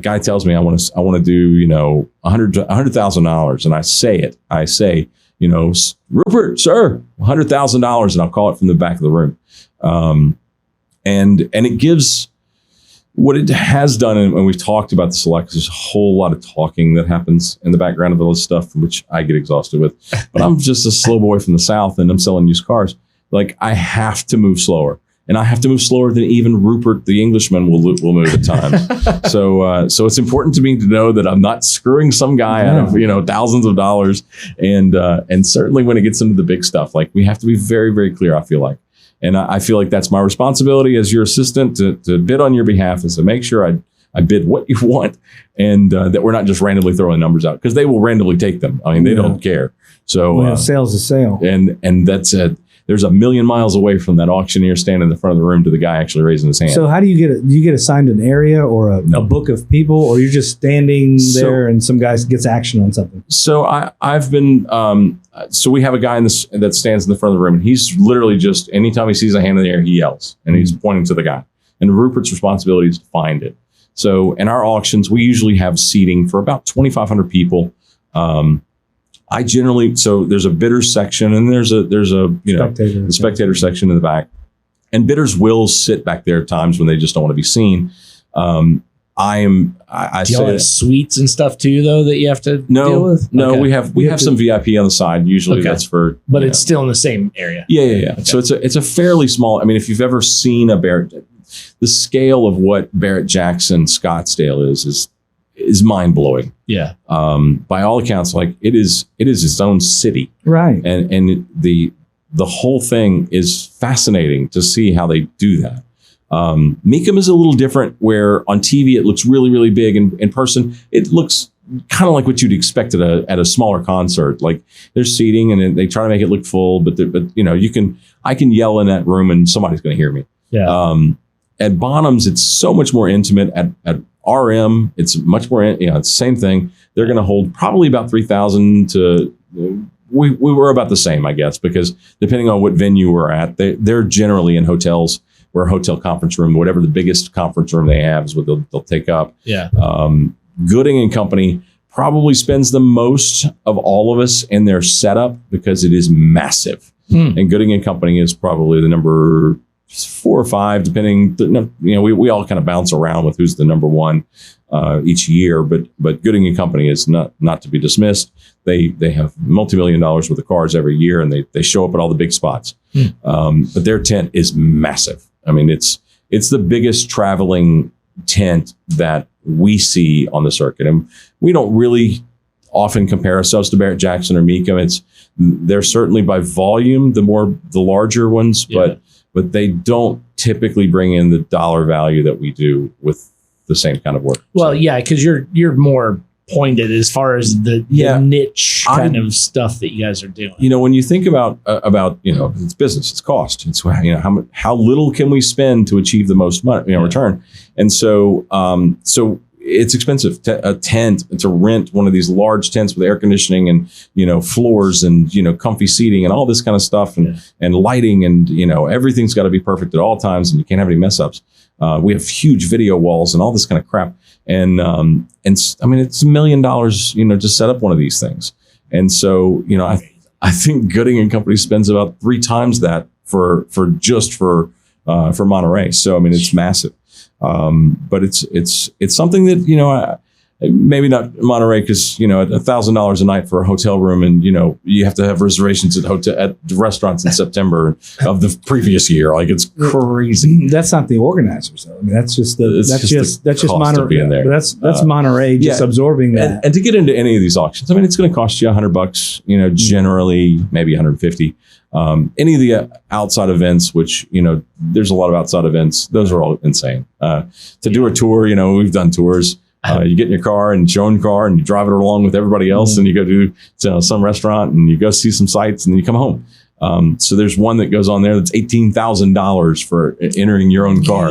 Guy tells me I want to do $100,000, and I say Rupert, sir, $100,000, and I'll call it from the back of the room. And it gives what it has done, and we've talked about this a lot, because there's a whole lot of talking that happens in the background of all this stuff, which I get exhausted with. But I'm just a slow boy from the South, and I'm selling used cars. Like, I have to move slower. And I have to move slower than even Rupert, the Englishman, will move at times. So it's important to me to know that I'm not screwing some guy out of thousands of dollars. And certainly when it gets into the big stuff, like, we have to be very, very clear, I feel like. And I feel like that's my responsibility as your assistant to bid on your behalf, is to make sure I bid what you want, and that we're not just randomly throwing numbers out, because they will randomly take them. I mean, they don't care. So sale's a sale, and that's it. There's a million miles away from that auctioneer standing in the front of the room to the guy actually raising his hand. So how do you get it? Do you get assigned an area or a book of people, or you're just standing there and some guy gets action on something? So I've been, so we have a guy that stands in the front of the room, and he's literally just, anytime he sees a hand in the air, he yells, and he's pointing to the guy. And Rupert's responsibility is to find it. So in our auctions, we usually have seating for about 2,500 people. So there's a bidders section, and there's a the spectator section in the back, and bidders will sit back there at times when they just don't want to be seen. Do y'all have suites and stuff too, though, that you have to deal with? No, okay. we have some VIP on the side. Usually that's for, but it's still in the same area. Yeah. Okay. So it's a fairly small. I mean, if you've ever seen a Barrett, the scale of what Barrett Jackson Scottsdale is mind blowing. Yeah. By all accounts, like, it is its own city. Right. And the whole thing is fascinating to see how they do that. Mecum is a little different, where on TV it looks really, really big, and in person it looks kind of like what you'd expect at a smaller concert. Like, there's seating, and they try to make it look full, but I can yell in that room and somebody's going to hear me. Yeah. At Bonham's, it's so much more intimate. At RM, it's much more, it's the same thing. They're going to hold probably about 3,000 to, we were about the same, I guess, because depending on what venue we're at, they're generally in hotels, or a hotel conference room, whatever the biggest conference room they have is what they'll take up. Yeah. Gooding and Company probably spends the most of all of us in their setup, because it is massive. And Gooding and Company is probably the number 4 or 5, depending. We all kind of bounce around with who's the number one each year, but Gooding and Company is not to be dismissed. They have multi-million dollars worth of cars every year, and they show up at all the big spots. But their tent is massive. I mean, it's the biggest traveling tent that we see on the circuit, and we don't really often compare ourselves to Barrett Jackson or Mecum. They're certainly by volume the larger ones, but they don't typically bring in the dollar value that we do with the same kind of work. Well, yeah, because you're more pointed as far as the niche kind of stuff that you guys are doing. When you think about it's business, it's cost, it's how little can we spend to achieve the most money, return, and so it's expensive to rent one of these large tents with air conditioning and floors and comfy seating and all this kind of stuff and lighting and everything's got to be perfect at all times, and you can't have any mess ups. We have huge video walls and all this kind of crap, and I mean, it's $1 million to set up one of these things, and so I think Gooding and Company spends about 3 times that for Monterey. So I mean, it's massive. But it's something that maybe not Monterey, because at $1,000 a night for a hotel room, and you have to have reservations at restaurants in September of the previous year. Like, it's crazy. That's not the organizers, though. I mean, that's just Monterey. That's Monterey just absorbing that. And to get into any of these auctions, I mean, it's going to cost you $100. Generally maybe 150. Any of the outside events, which, there's a lot of outside events, those are all insane. To do a tour, we've done tours. You get in your car, and it's your own car, and you drive it along with everybody else, and you go to some restaurant, and you go see some sights, and then you come home. So there's one that goes on there that's $18,000 for entering your own car.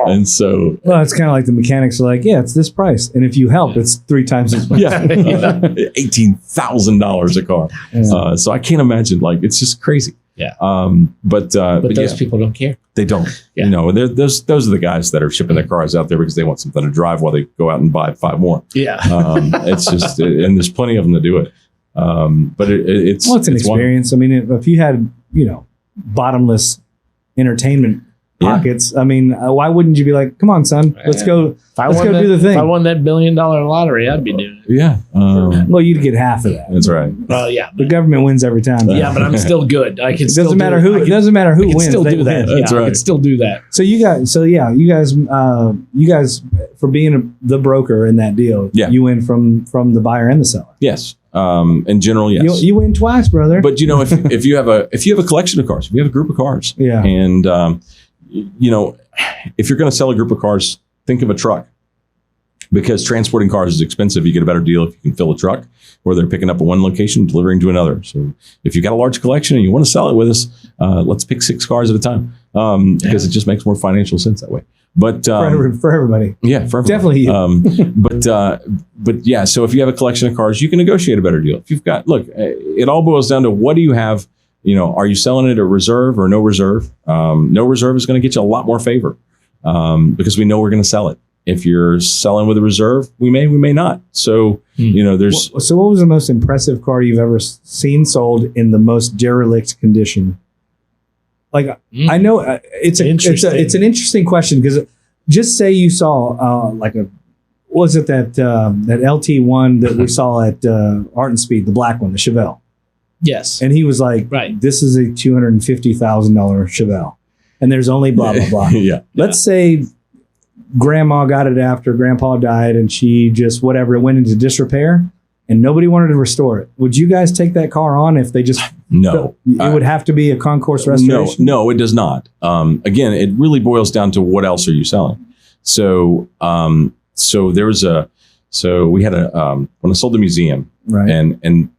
And so, well, it's kind of like the mechanics are like, it's this price, and if you help, it's 3 times as much. $18,000 a car. So I can't imagine. Like, it's just crazy. Yeah. But those people don't care. They don't. Those are the guys that are shipping their cars out there because they want something to drive while they go out and buy 5 more. Yeah. It's just, and there's plenty of them to do it. But it's an experience. I mean, if you had, bottomless entertainment pockets, I mean, why wouldn't you be like, come on, son, let's go do the thing. If I won that $1 billion lottery, I'd be doing it. Yeah. Well, you'd get half of that. That's right. Well, yeah. The government wins every time. Yeah, but I'm still good. I can. It doesn't matter who wins. Still do that. That's right. I can still do that. So you guys, for being the broker in that deal, you win from the buyer and the seller. Yes. In general, yes. You win twice, brother. But if you have a collection of cars, if you have a group of cars, and if you're going to sell a group of cars, think of a truck, because transporting cars is expensive. You get a better deal if you can fill a truck, where they're picking up at one location, delivering to another. So if you've got a large collection and you want to sell it with us, let's pick 6 cars at a time, because it just makes more financial sense that way. But for everybody, for everybody. Definitely you. But yeah. So if you have a collection of cars, you can negotiate a better deal. If you've got, it all boils down to, what do you have? Are you selling it at reserve or no reserve? No reserve is going to get you a lot more favor, because we know we're going to sell it. If you're selling with a reserve, we may not. So, there's. So what was the most impressive car you've ever seen sold in the most derelict condition? I know it's an interesting question, because just say you saw was it that LT1 that we saw at Art and Speed, the black one, the Chevelle? Yes. And he was like, this is a $250,000 Chevelle, and there's only blah, blah, blah. Let's say grandma got it after grandpa died, and she just, whatever, it went into disrepair, and nobody wanted to restore it. Would you guys take that car on if they just... No. It would have to be a concourse restoration? No, it does not. Again, it really boils down to, what else are you selling? So there was we had when I sold the museum, right? And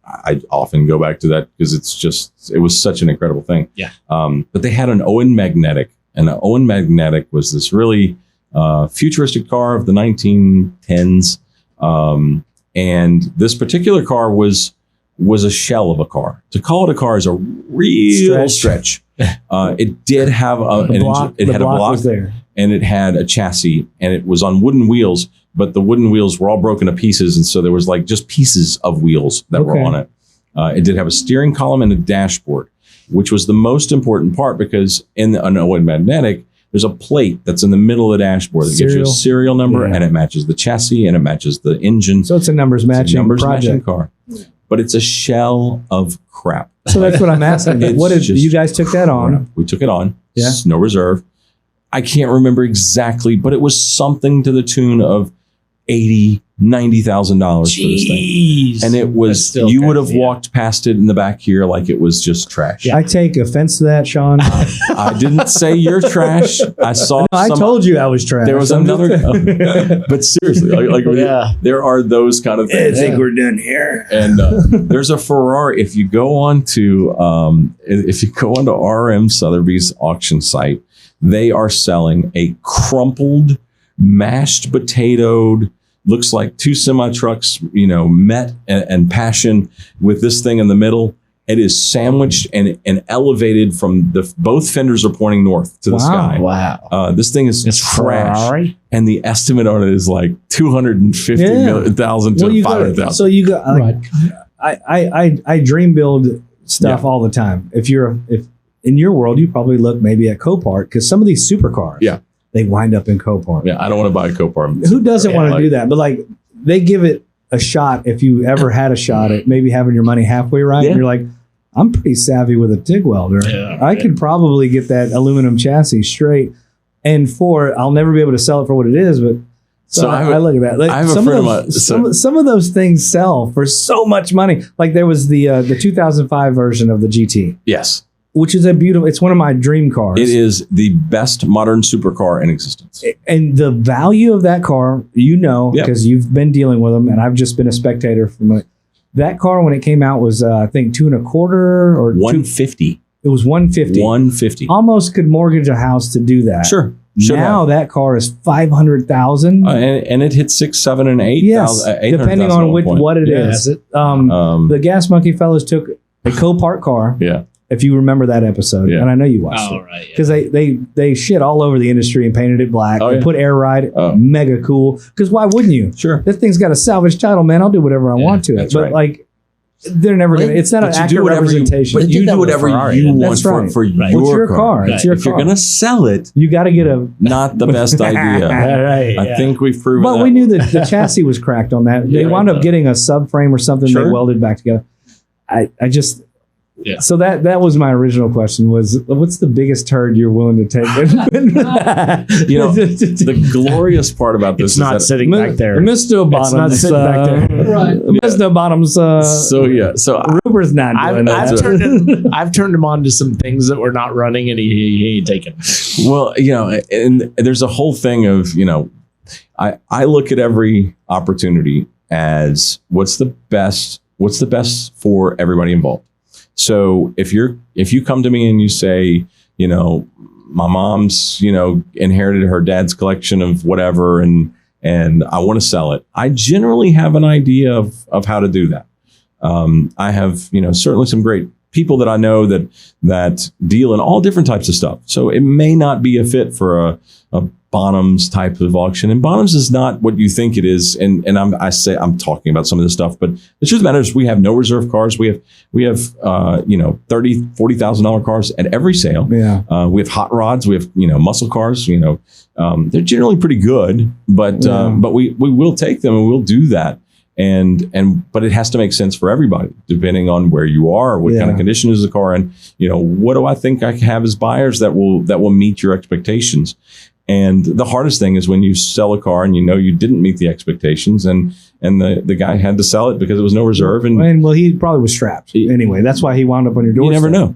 I often go back to that, because it was such an incredible thing. Yeah. But they had an Owen Magnetic, and an Owen Magnetic was this really futuristic car of the 1910s. And this particular car was a shell of a car. To call it a car is a real stretch. It did have an engine. It had a block there, and it had a chassis, and it was on wooden wheels, but the wooden wheels were all broken to pieces. And so there was just pieces of wheels that were on it. It did have a steering column and a dashboard, which was the most important part, because in an Owen Magnetic, there's a plate that's in the middle of the dashboard that gives you a serial number, and it matches the chassis, and it matches the engine. So it's a numbers matching car. But it's a shell of crap. So that's what I'm asking. You guys took that on? We took it on. Yeah. No reserve. I can't remember exactly, but it was something to the tune of $80,000-$90,000 for this thing. And it was, you would have walked past it in the back here like it was just trash. I take offense to that, Sean. I didn't say you're trash. I told you I was trash. There was another, but seriously, there are those kind of things. I think we're done here. And there's a Ferrari. If you go onto RM Sotheby's auction site, they are selling a crumpled, mashed potatoed, looks like 2 semi trucks, Met and Passion, with this thing in the middle. It is sandwiched and elevated from both fenders are pointing north to the sky. Wow. This thing is trash. Ferrari? And the estimate on it is like $250,000 to $500,000. So you got, I dream build stuff all the time. If in your world, you probably look maybe at Copart, because some of these supercars, they wind up in Copart. Yeah, I don't want to buy a Copart. Who doesn't want to do that? But they give it a shot, if you ever had a shot at maybe having your money halfway right. And you're like, I'm pretty savvy with a TIG welder. I could probably get that aluminum chassis straight. And I'll never be able to sell it for what it is, but so I look at that. I have a friend of mine. Some of those things sell for so much money. Like there was the 2005 version of the GT. Yes. Which is it's one of my dream cars. It is the best modern supercar in existence. And the value of that car, because you've been dealing with them, and I've just been a spectator from it. That car, when it came out, was I think $2.25 or $150. It was $150. $150. Almost could mortgage a house to do that. Sure. Now that car is $500,000, and it hits 6, 7, and 8. Yes, depending on what it is. The Gas Monkey fellas took a Copart car. if you remember that episode, and I know you watched it, right, because they shit all over the industry and painted it black. They put air ride, mega cool. Because why wouldn't you? Sure, this thing's got a salvage title, man. I'll do whatever I want to it. But like, they're never gonna. It's not an accurate representation. But you do whatever you want for your car. It's your if car. You're gonna sell it, you got to get a not the best idea. I think we've proven. But we knew that the chassis was cracked on that. They wound up getting a subframe or something they welded back together. I just. Yeah. So that was my original question was, what's the biggest turd you're willing to take? The glorious part about this is not sitting back there. Mr. Bottoms. It's not sitting back there. Right. Mr. Bottoms. So Ruper's not doing that. I've turned him on to some things that were not running, and he ain't taking. Well, and there's a whole thing of, I look at every opportunity as what's the best for everybody involved. So if you come to me and you say, my mom's, inherited her dad's collection of whatever, and I want to sell it, I generally have an idea of how to do that. I have, certainly some great people that I know that deal in all different types of stuff. So it may not be a fit for a Bonhams type of auction, and Bonhams is not what you think it is. And I'm talking about some of this stuff, but the truth of the matter is we have no reserve cars. We have $30,000-$40,000 cars at every sale. Yeah. We have hot rods. We have muscle cars. They're generally pretty good, but we will take them and we'll do that. But it has to make sense for everybody, depending on where you are, what kind of condition is the car, and what do I think I have as buyers that will meet your expectations. And the hardest thing is when you sell a car and you didn't meet the expectations, and the guy had to sell it because it was no reserve. And he probably was strapped anyway. That's why he wound up on your doorstep. You never know.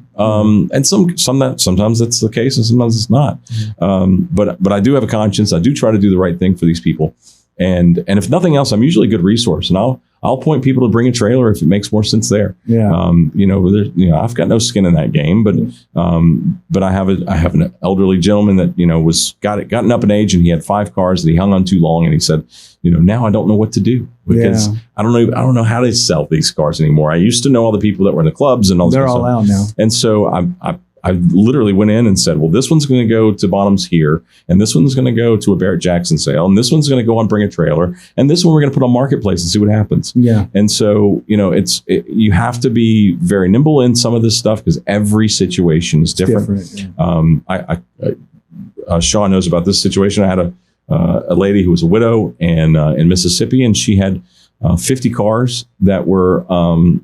And sometimes that's the case, and sometimes it's not. But I do have a conscience. I do try to do the right thing for these people. And if nothing else, I'm usually a good resource, and I'll point people to bring a trailer if it makes more sense there. Yeah. I've got no skin in that game, but I have an elderly gentleman that was gotten up in age, and he had 5 cars that he hung on too long, and he said, now I don't know what to do because I don't know how to sell these cars anymore. I used to know all the people that were in the clubs and all. They're all out now, and so I literally went in and said, well, this one's going to go to Bonhams here, and this one's going to go to a Barrett Jackson sale, and this one's going to go on Bring a Trailer, and this one we're going to put on Marketplace and see what happens. Yeah. And so, you have to be very nimble in some of this stuff because every situation is different. Sean knows about this situation. I had a lady who was a widow and in Mississippi, and she had 50 cars that were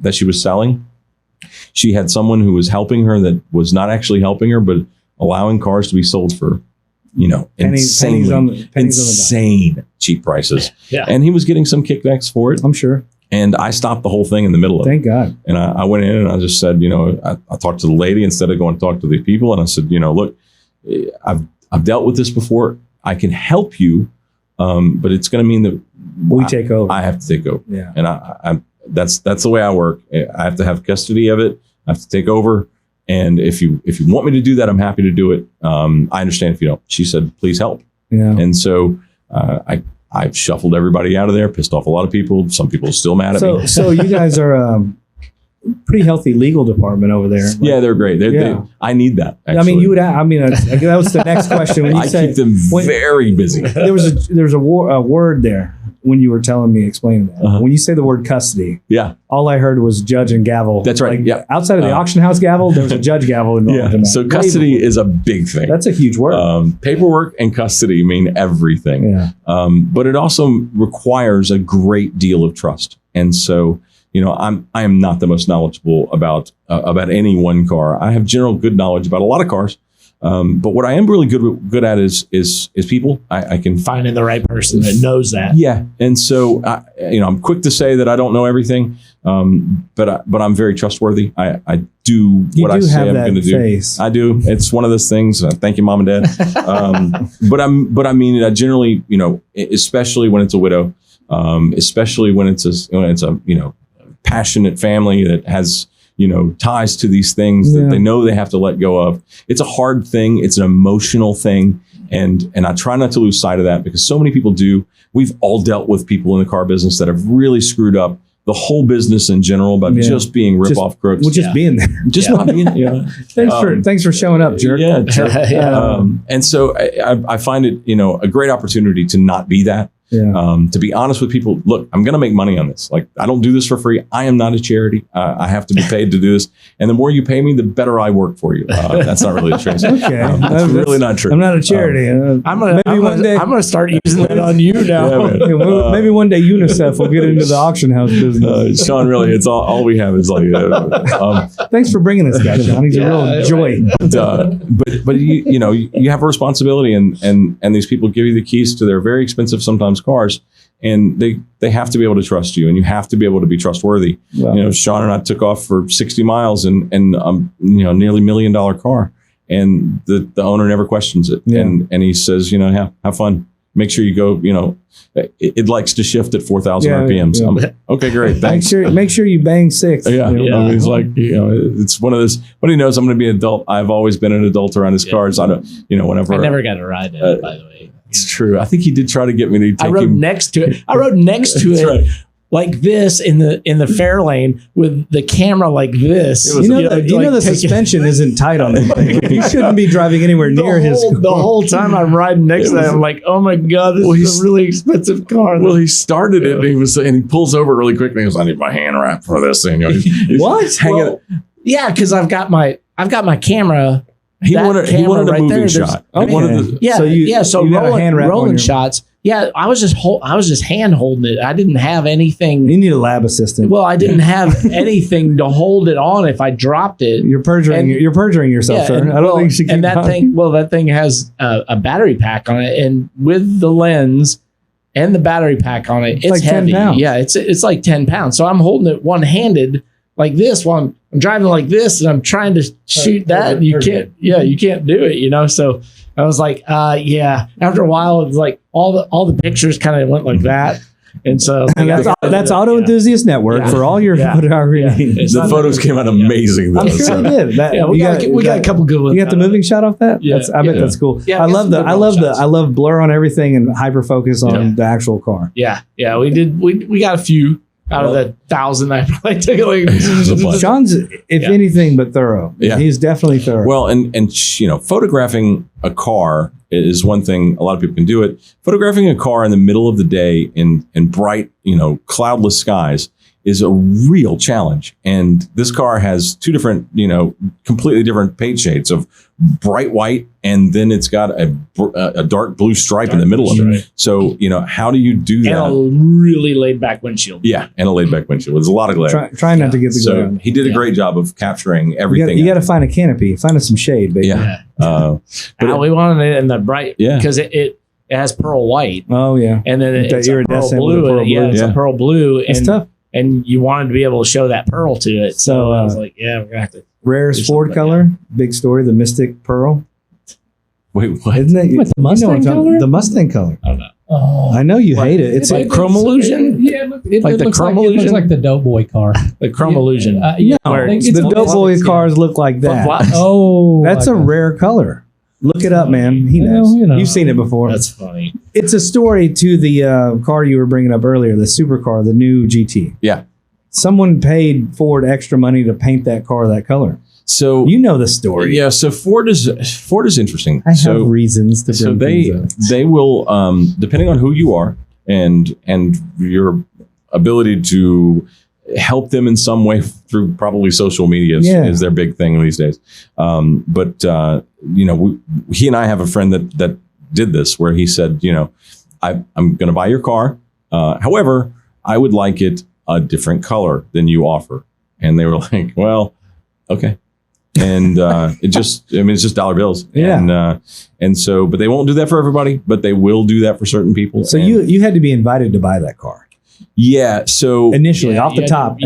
that she was selling. She had someone who was helping her that was not actually helping her, but allowing cars to be sold for, insane cheap prices. Yeah. And he was getting some kickbacks for it. I'm sure. And I stopped the whole thing in the middle of it. Thank God. And I went in and I just said, I talked to the lady instead of going to talk to the people. And I said, look, I've dealt with this before. I can help you, but it's going to mean that we take over. I have to take over. Yeah. And that's the way I work. I have to have custody of it. I have to take over. And if you want me to do that, I'm happy to do it. I understand if you don't. She said, please help. Yeah. And so I've shuffled everybody out of there, pissed off a lot of people. Some people are still mad at me. So you guys are a pretty healthy legal department over there. Yeah, they're great. I need that. Actually. I mean, that was the next question. When you keep them very busy. There was a word there when you were explaining that. When you say the word custody, all I heard was judge and gavel. That's right. Outside of the auction house gavel, there was a judge gavel involved in that. So custody is a big thing. That's a huge word. Paperwork and custody mean everything. Yeah. But it also requires a great deal of trust. And so, I am not the most knowledgeable about any one car. I have general good knowledge about a lot of cars. But what I am really good at is people. I can finding the right person that knows that. Yeah, and so I'm quick to say that I don't know everything, but I'm very trustworthy. I do what I say I'm going to do. I do. It's one of those things. Thank you, Mom and Dad. But I mean it. I generally, especially when it's a widow, especially when it's a passionate family that has ties to these things that they know they have to let go of. It's a hard thing. It's an emotional thing. And I try not to lose sight of that because so many people do. We've all dealt with people in the car business that have really screwed up the whole business in general by just being rip-off crooks. Well, just being there. Just not being, you know. Thanks for showing up, jerk. Yeah. And so I find it, you know, a great opportunity to not be that. Yeah. To be honest with people, look, I'm going to make money on this. Like, I don't do this for free. I am not a charity. I have to be paid to do this. And the more you pay me, the better I work for you. That's not really the truth. Okay. That's really not true. I'm not a charity. I'm gonna start using that on you now. Yeah, maybe one day UNICEF will get into the auction house business. Sean, really, it's all we have is like. Thanks for bringing this guy, Sean. He's a real joy. But you know, you have a responsibility, and these people give you the keys to their very expensive sometimes cars, and they have to be able to trust you, and you have to be able to be trustworthy. Wow. You know, Sean and I took off for 60 miles and you know, nearly $1 million car, and the owner never questions it. Yeah. And he says, you know, have fun. Make sure you go, you know, it likes to shift at 4,000 RPMs. Yeah. I'm like, okay, great. Thanks. Make sure you bang 6. Yeah. You know? I mean, he's like, you know, it's one of those, but he knows I'm going to be an adult. I've always been an adult around his cars. I don't, you know, whenever. I never got a ride in it, by the way. It's true. I think he did try to get me to take I rode him. next to it. Right. Like this in the fair lane with the camera like this. You know the suspension isn't tight on that thing. You shouldn't be driving anywhere near his car. The whole time I'm riding next to that, I'm like, oh my God, this is a really expensive car. Well, he started it and he pulls over really quick and he goes, I need my hand wrap for this thing. You know, he's What? hanging. Yeah, because I've got my camera. He wanted a right moving there. shot. Okay. He wanted the, So you got a hand wrap on rolling your- shots. Yeah, I was just hand holding it. I didn't have anything. You need a lab assistant. Well, I didn't have anything to hold it on if I dropped it. You're perjuring yourself, sir. I don't think you should keep that going. thing. Well, that thing has a battery pack on it, and with the lens and the battery pack on it, it's like 10 heavy. pounds. Yeah, it's like 10 pounds. So I'm holding it one handed like this while I'm driving like this, and I'm trying to shoot that. And you can't. Yeah, you can't do it. You know. So I was like, yeah. After a while, it's like all the pictures kind of went like that. And so that's Auto Enthusiast Network for all your photography. The photos came out amazing though. I'm sure they did. We got a couple good ones. You got the moving shot off that? Yeah. I bet that's cool. Yeah, I love blur on everything and hyper focus on the actual car. Yeah. We did. We got a few out of the 1,000. I probably took like. Sean's, if anything, but thorough. Yeah. He's definitely thorough. Well, and you know, photographing a car is one thing. A lot of people can do it. Photographing a car in the middle of the day in bright, you know, cloudless skies is a real challenge. And this car has two different, you know, completely different paint shades of bright white, and then it's got a dark blue stripe in the middle of it. So, you know, how do you do that? And a really laid back windshield. Yeah, and a laid back windshield. There's a lot of glare. Try not to get the glare. So he did a great job of capturing everything. You got to find a canopy, find us some shade, baby. Yeah. But we wanted it in the bright, because it has pearl white. Oh yeah, and then it's a pearl iridescent blue. with a pearl blue. It's a pearl blue. It's tough. And you wanted to be able to show that pearl to it. So I was like, yeah, we're gonna have to. Rarest Ford color, big story, the Mystic Pearl. Wait, what? Isn't it? What, the Mustang color? The Mustang color. I don't know. Oh, I know you hate it. It's like Chrome Illusion. Yeah, it Like the looks Chrome It looks Illusion? like the Doughboy car. The Chrome Illusion. Yeah, no, it's the on Doughboy plastics, cars look like that. Oh, That's a rare color. Look it up, man. He knows. Well, you know. You've seen it before. That's funny. It's a story to the car you were bringing up earlier, the supercar, the new GT. Yeah. Someone paid Ford extra money to paint that car that color. So you know the story. Yeah. So Ford is interesting. I have reasons to. So they will depending on who you are and your ability to help them in some way through probably social media is their big thing these days. But you know, he and I have a friend that did this where he said, you know, I'm going to buy your car. However, I would like it a different color than you offer. And they were like, well, okay. And it's just dollar bills. Yeah. And so, but they won't do that for everybody, but they will do that for certain people. So you had to be invited to buy that car. Yeah. So initially off the top.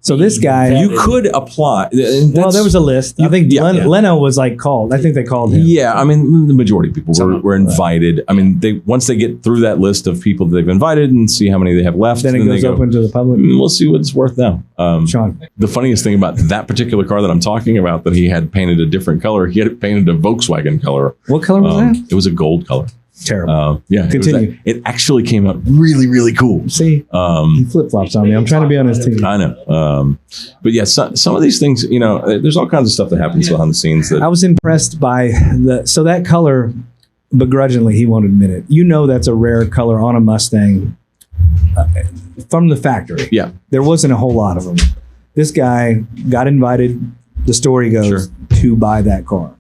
So this guy, you could apply. Well, there was a list. I think Leno was like called. I think they called him. Yeah. I mean, the majority of people were invited. I mean, once they get through that list of people that they've invited and see how many they have left, then it goes open to the public. We'll see what it's worth now. Sean. The funniest thing about that particular car that I'm talking about that he had painted a different color, he had it painted a Volkswagen color. What color was that? It was a gold color. Terrible. Yeah. Continue. It actually came out really, really cool. See, he flip flops on me. I'm trying to be on his team. I know. But yeah, some of these things, there's all kinds of stuff that happens behind the scenes. I was impressed by that color, begrudgingly, he won't admit it. That's a rare color on a Mustang from the factory. Yeah. There wasn't a whole lot of them. This guy got invited, the story goes, to buy that car.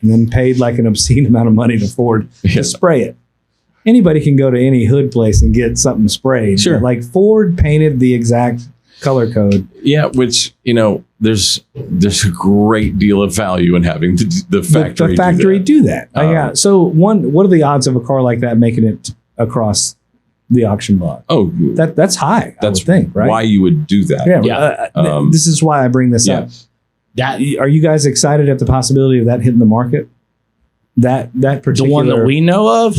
And then paid like an obscene amount of money to Ford to spray it. Anybody can go to any hood place and get something sprayed. Sure. But like Ford painted the exact color code. Yeah, which, there's a great deal of value in having the factory, the factory do that. Yeah. So what are the odds of a car like that making it across the auction block? Oh, that's high. That's I would think, right? why you would do that. This is why I bring this up. Are you guys excited at the possibility of that hitting the market? That particular, the one that we know of,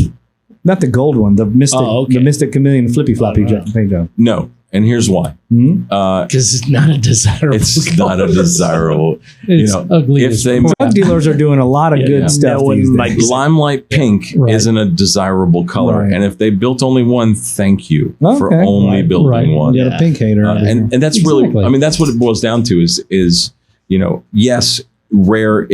not the gold one, the Mystic, the Mystic Chameleon flippy floppy paint job. No, and here's why. Because it's not a desirable. It's not a desirable. It's ugly. If they drug dealers are doing a lot of good stuff. Like limelight pink isn't a desirable color, and if they built only one, thank you for only building one. You got a pink hater, and that's really. I mean, that's what it boils down to. Is yes, rare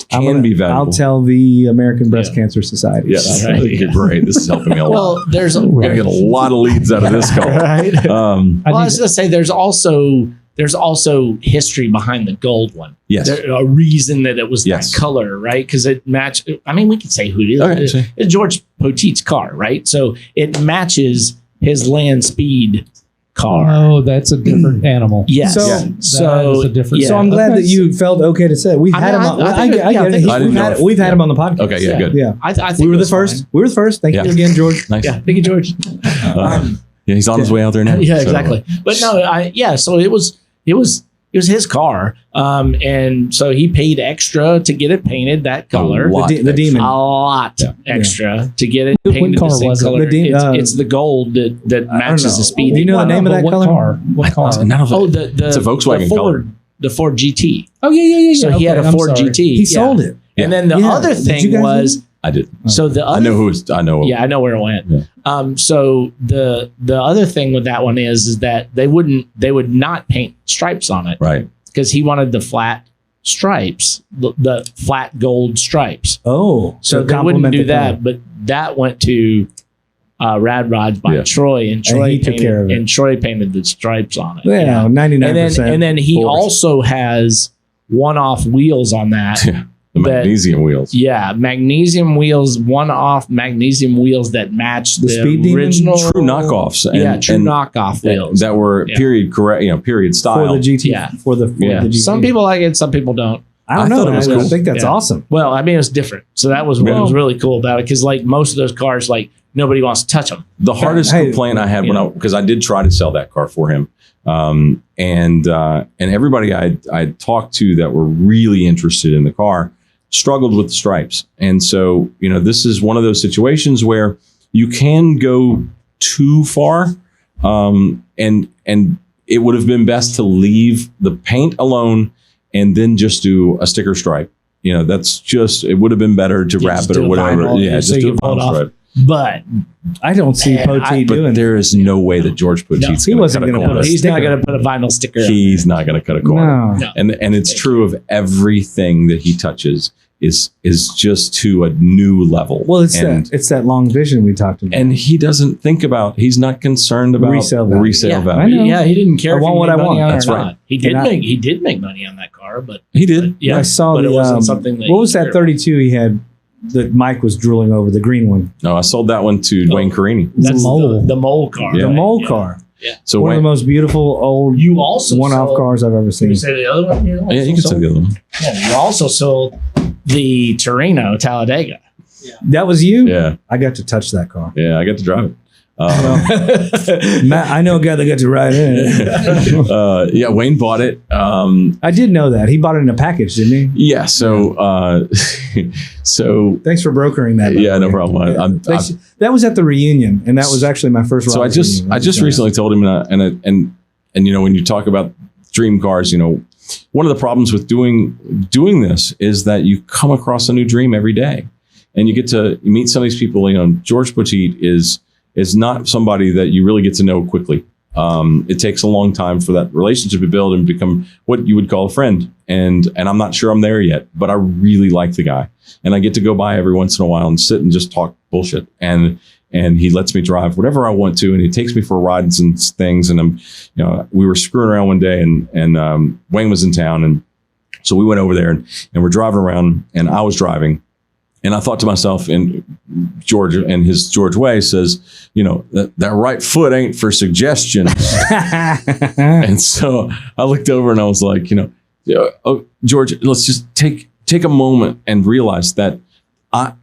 can be valuable. I'll tell the American Breast Cancer Society. Yes, you're great. This is helping me a lot. Well, there's we're gonna get a lot of leads out of this call. Right. I was going to say there's also history behind the gold one. Yes, there's a reason that it was that color, right? Because it matched. I mean, we could say who it is. Okay, it's George Poteet's car, right? So it matches his land speed car. Oh, that's a different animal. Yes. So a different. So I'm glad that you felt okay to say it. We've had him on. I get it. We've had him on the podcast. Okay, yeah, good. Yeah, I think we were the first. We were the first. Thank you again, George. Nice. Yeah, thank you, George. He's on his way out there now. Yeah, exactly. But no, so it was his car, and so he paid extra to get it painted that color. The Demon, a lot extra to get it painted the same color. It's the gold that matches the speed. Do you know the name of that color? What car? None of it. It's a Volkswagen color. The Ford GT. Oh yeah. So he had a Ford GT. He sold it. And then the other thing was. I did. So the other, I know. Yeah, I know where it went. Yeah. So the other thing with that one is that they would not paint stripes on it, right? Because he wanted the flat stripes, the flat gold stripes. Oh, so they wouldn't do that, but that went to Rad Rods by Troy, and Troy painted the stripes on it. Yeah, 99%. And then he also has one-off wheels on that. Yeah. The magnesium wheels. Yeah, magnesium wheels, one-off magnesium wheels that match the original true knockoffs. True knockoff wheels that were period style for the GT. Yeah, for the GT. Some people like it, some people don't. I don't know. I think that's awesome. Well, I mean, it was different, so that was what was really cool about it. Because like most of those cars, like nobody wants to touch them. The hardest complaint I had because I did try to sell that car for him. And everybody I talked to that were really interested in the car struggled with the stripes. And so, this is one of those situations where you can go too far. And it would have been best to leave the paint alone and then just do a sticker stripe. It would have been better to wrap it or whatever. Just do a vinyl stripe. But I don't see Poteet doing. But there is no way that George Poteet's he wasn't going to put. He's not going to put a vinyl sticker. He's not going to cut a corner. No. And it's true of everything that he touches is just to a new level. Well, it's that long vision we talked about. And he doesn't think about. He's not concerned about resale value. I know. Yeah, he didn't care. I want what I want. That's right. He did make money on that car, but he did. Yeah, I saw it wasn't something. What was that 32 he had? That Mike was drooling over, the green one. No, I sold that one to Dwayne Carini. That's the mole car. Yeah. The mole car. Yeah. So one of the most beautiful old one-off cars I've ever seen. Can you say the other one? Yeah, you can say the other one. Yeah, you also sold the Torino Talladega. Yeah. That was you? Yeah. I got to touch that car. Yeah, I got to drive it. Matt, I know a guy that got to ride in it. Wayne bought it. I did know that. He bought it in a package, didn't he? Yeah. So thanks for brokering that. Yeah, no problem. That was at the reunion, and that was actually my first. So I just recently told him, and when you talk about dream cars, one of the problems with doing this is that you come across a new dream every day. and you get to meet some of these people. George Poteet is not somebody that you really get to know quickly. It takes a long time for that relationship to build and become what you would call a friend. And I'm not sure I'm there yet, but I really like the guy. And I get to go by every once in a while and sit and just talk bullshit. And he lets me drive whatever I want to. And he takes me for rides and things. And we were screwing around one day and Wayne was in town. And so we went over there and we're driving around and I was driving. And I thought to myself, and George and his George Way says, that right foot ain't for suggestions. And so I looked over and I was like, George, let's just take a moment and realize that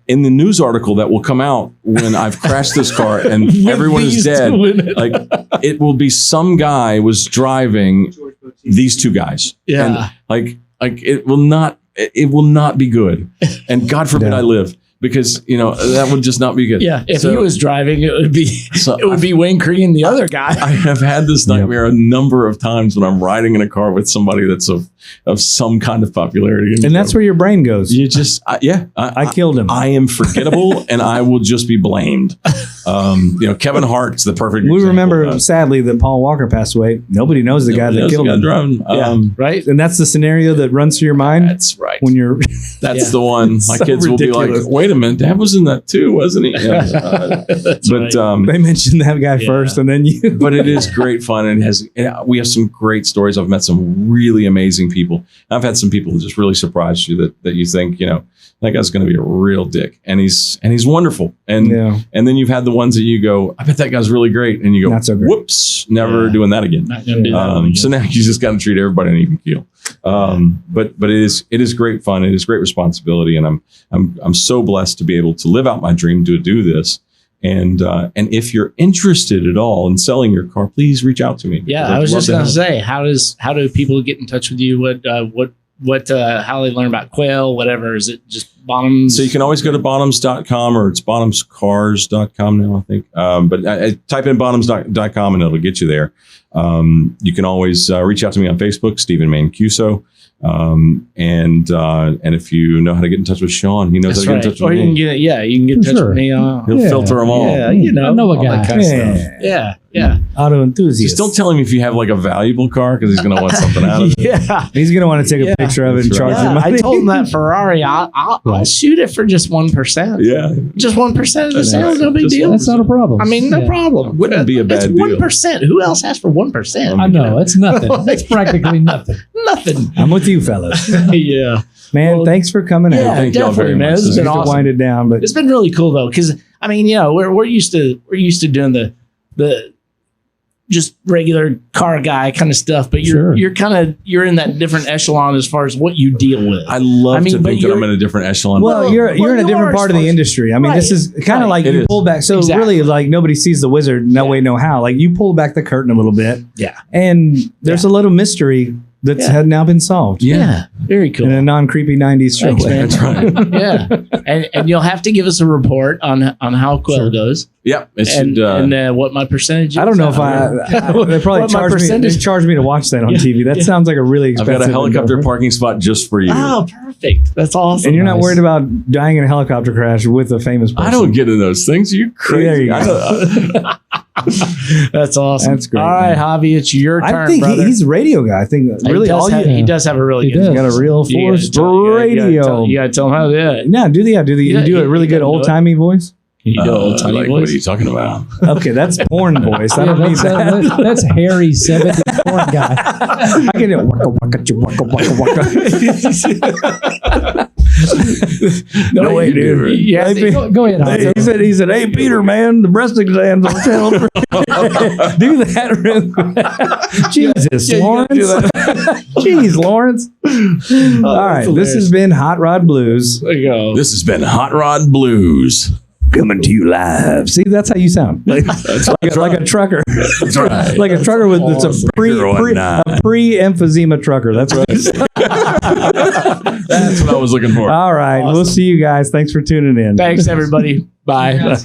in the news article that will come out when I've crashed this car and everyone is dead, like it will be some guy was driving these two guys. Yeah. And like it will not be good. And God forbid I live, because that would just not be good. Yeah, if he was driving, it would be Wayne Cree and the other guy. I have had this nightmare a number of times when I'm riding in a car with somebody that's of some kind of popularity. And that's where your brain goes. You just I killed him. I am forgettable and I will just be blamed. Kevin Hart's the perfect We example remember of that. sadly that Paul Walker passed away. Nobody knows the guy that killed him. Driving. Right? And that's the scenario that runs through your mind. That's right. When you're That's the one. My so kids ridiculous. will be like, wait a minute, Dad was in that too, wasn't he? Yeah. But they mentioned that guy first and then you. but it is great fun, and we have some great stories. I've met some really amazing people. I've had some people who just really surprised you that you think, that guy's going to be a real dick, and he's wonderful. And then you've had the ones that you go, I bet that guy's really great, and you go, not so great. Whoops, never doing that again. Not gonna do that again. So now you just got to treat everybody on an even keel. But it is great fun. It is great responsibility, and I'm so blessed to be able to live out my dream to do this. And if you're interested at all in selling your car, please reach out to me. Yeah, I was just going to say, how do people get in touch with you? What how they learn about Quail? Whatever, is it just Bottoms? So you can always go to bottoms.com, or it's bottomscars.com now, I think. But I type in bottoms.com and it'll get you there. You can always reach out to me on Facebook, Stephen Mancuso. And if you know how to get in touch with Sean, he knows how to get in touch with me. Or you can get in touch with me. He'll filter them all. Yeah, I know a guy. That kind of stuff. Yeah. Auto enthusiast. Just don't tell him if you have like a valuable car, because he's going to want something out of it. Yeah. He's going to want to take a picture of it and charge you money. I told him that Ferrari, I'll shoot it for just 1%. Yeah. Just 1% of the sales, no big deal. That's not a problem. I mean, no problem. Wouldn't be a bad deal. 1%. Who else asks for 1%? I know. It's nothing. It's practically nothing. Nothing. I'm with you, fellas. Yeah. Man, thanks for coming Yeah, out. Thank y'all very much. This has been awesome. Wind it down, but It's been really cool though, because I mean, we're used to doing the just regular car guy kind of stuff, but you're in that different echelon as far as what you deal with. I love to think that I'm in a different echelon. Well, you're in a different part of the industry. I mean, this is kind of like you pull back. So really, like nobody sees the wizard, no way, no how. Like you pull back the curtain a little bit. Yeah. And there's a little mystery that's had now been solved. Yeah. Very cool. In a non-creepy 90s show. That's right. Yeah. And you'll have to give us a report on how Quail goes. Yep. And what my percentage is. I don't know if they probably charge me to watch that on TV. That sounds like a really expensive. I've got a helicopter parking spot just for you. Oh, perfect. That's awesome. And you're not worried about dying in a helicopter crash with a famous person. I don't get in those things. You're crazy. There you go. That's awesome. That's great. All right, Javi, it's your turn. I think brother. he's a radio guy. I think really he does have a really good. He's got a real force radio. You got to tell him how to do it. No, you do a really good old timey voice. Can you do old timey voice? What are you talking about? Okay, that's porn voice. I don't need that. That's Harry 70s porn guy. I can do waka. No way, dude. Yeah, go ahead. He said, "Hey, Peter, man, the breast exams on channel 3." Do that real quick. Jesus, Lawrence. Jeez, Lawrence. All right, this has been Hot Rod Blues. There you go. This has been Hot Rod Blues. Coming to you live. See, that's how you sound. Like a trucker. That's right. Like a trucker with it's a pre-emphysema trucker. That's right. That's what I was looking for. All right. Awesome. We'll see you guys. Thanks for tuning in. Thanks, everybody. Bye.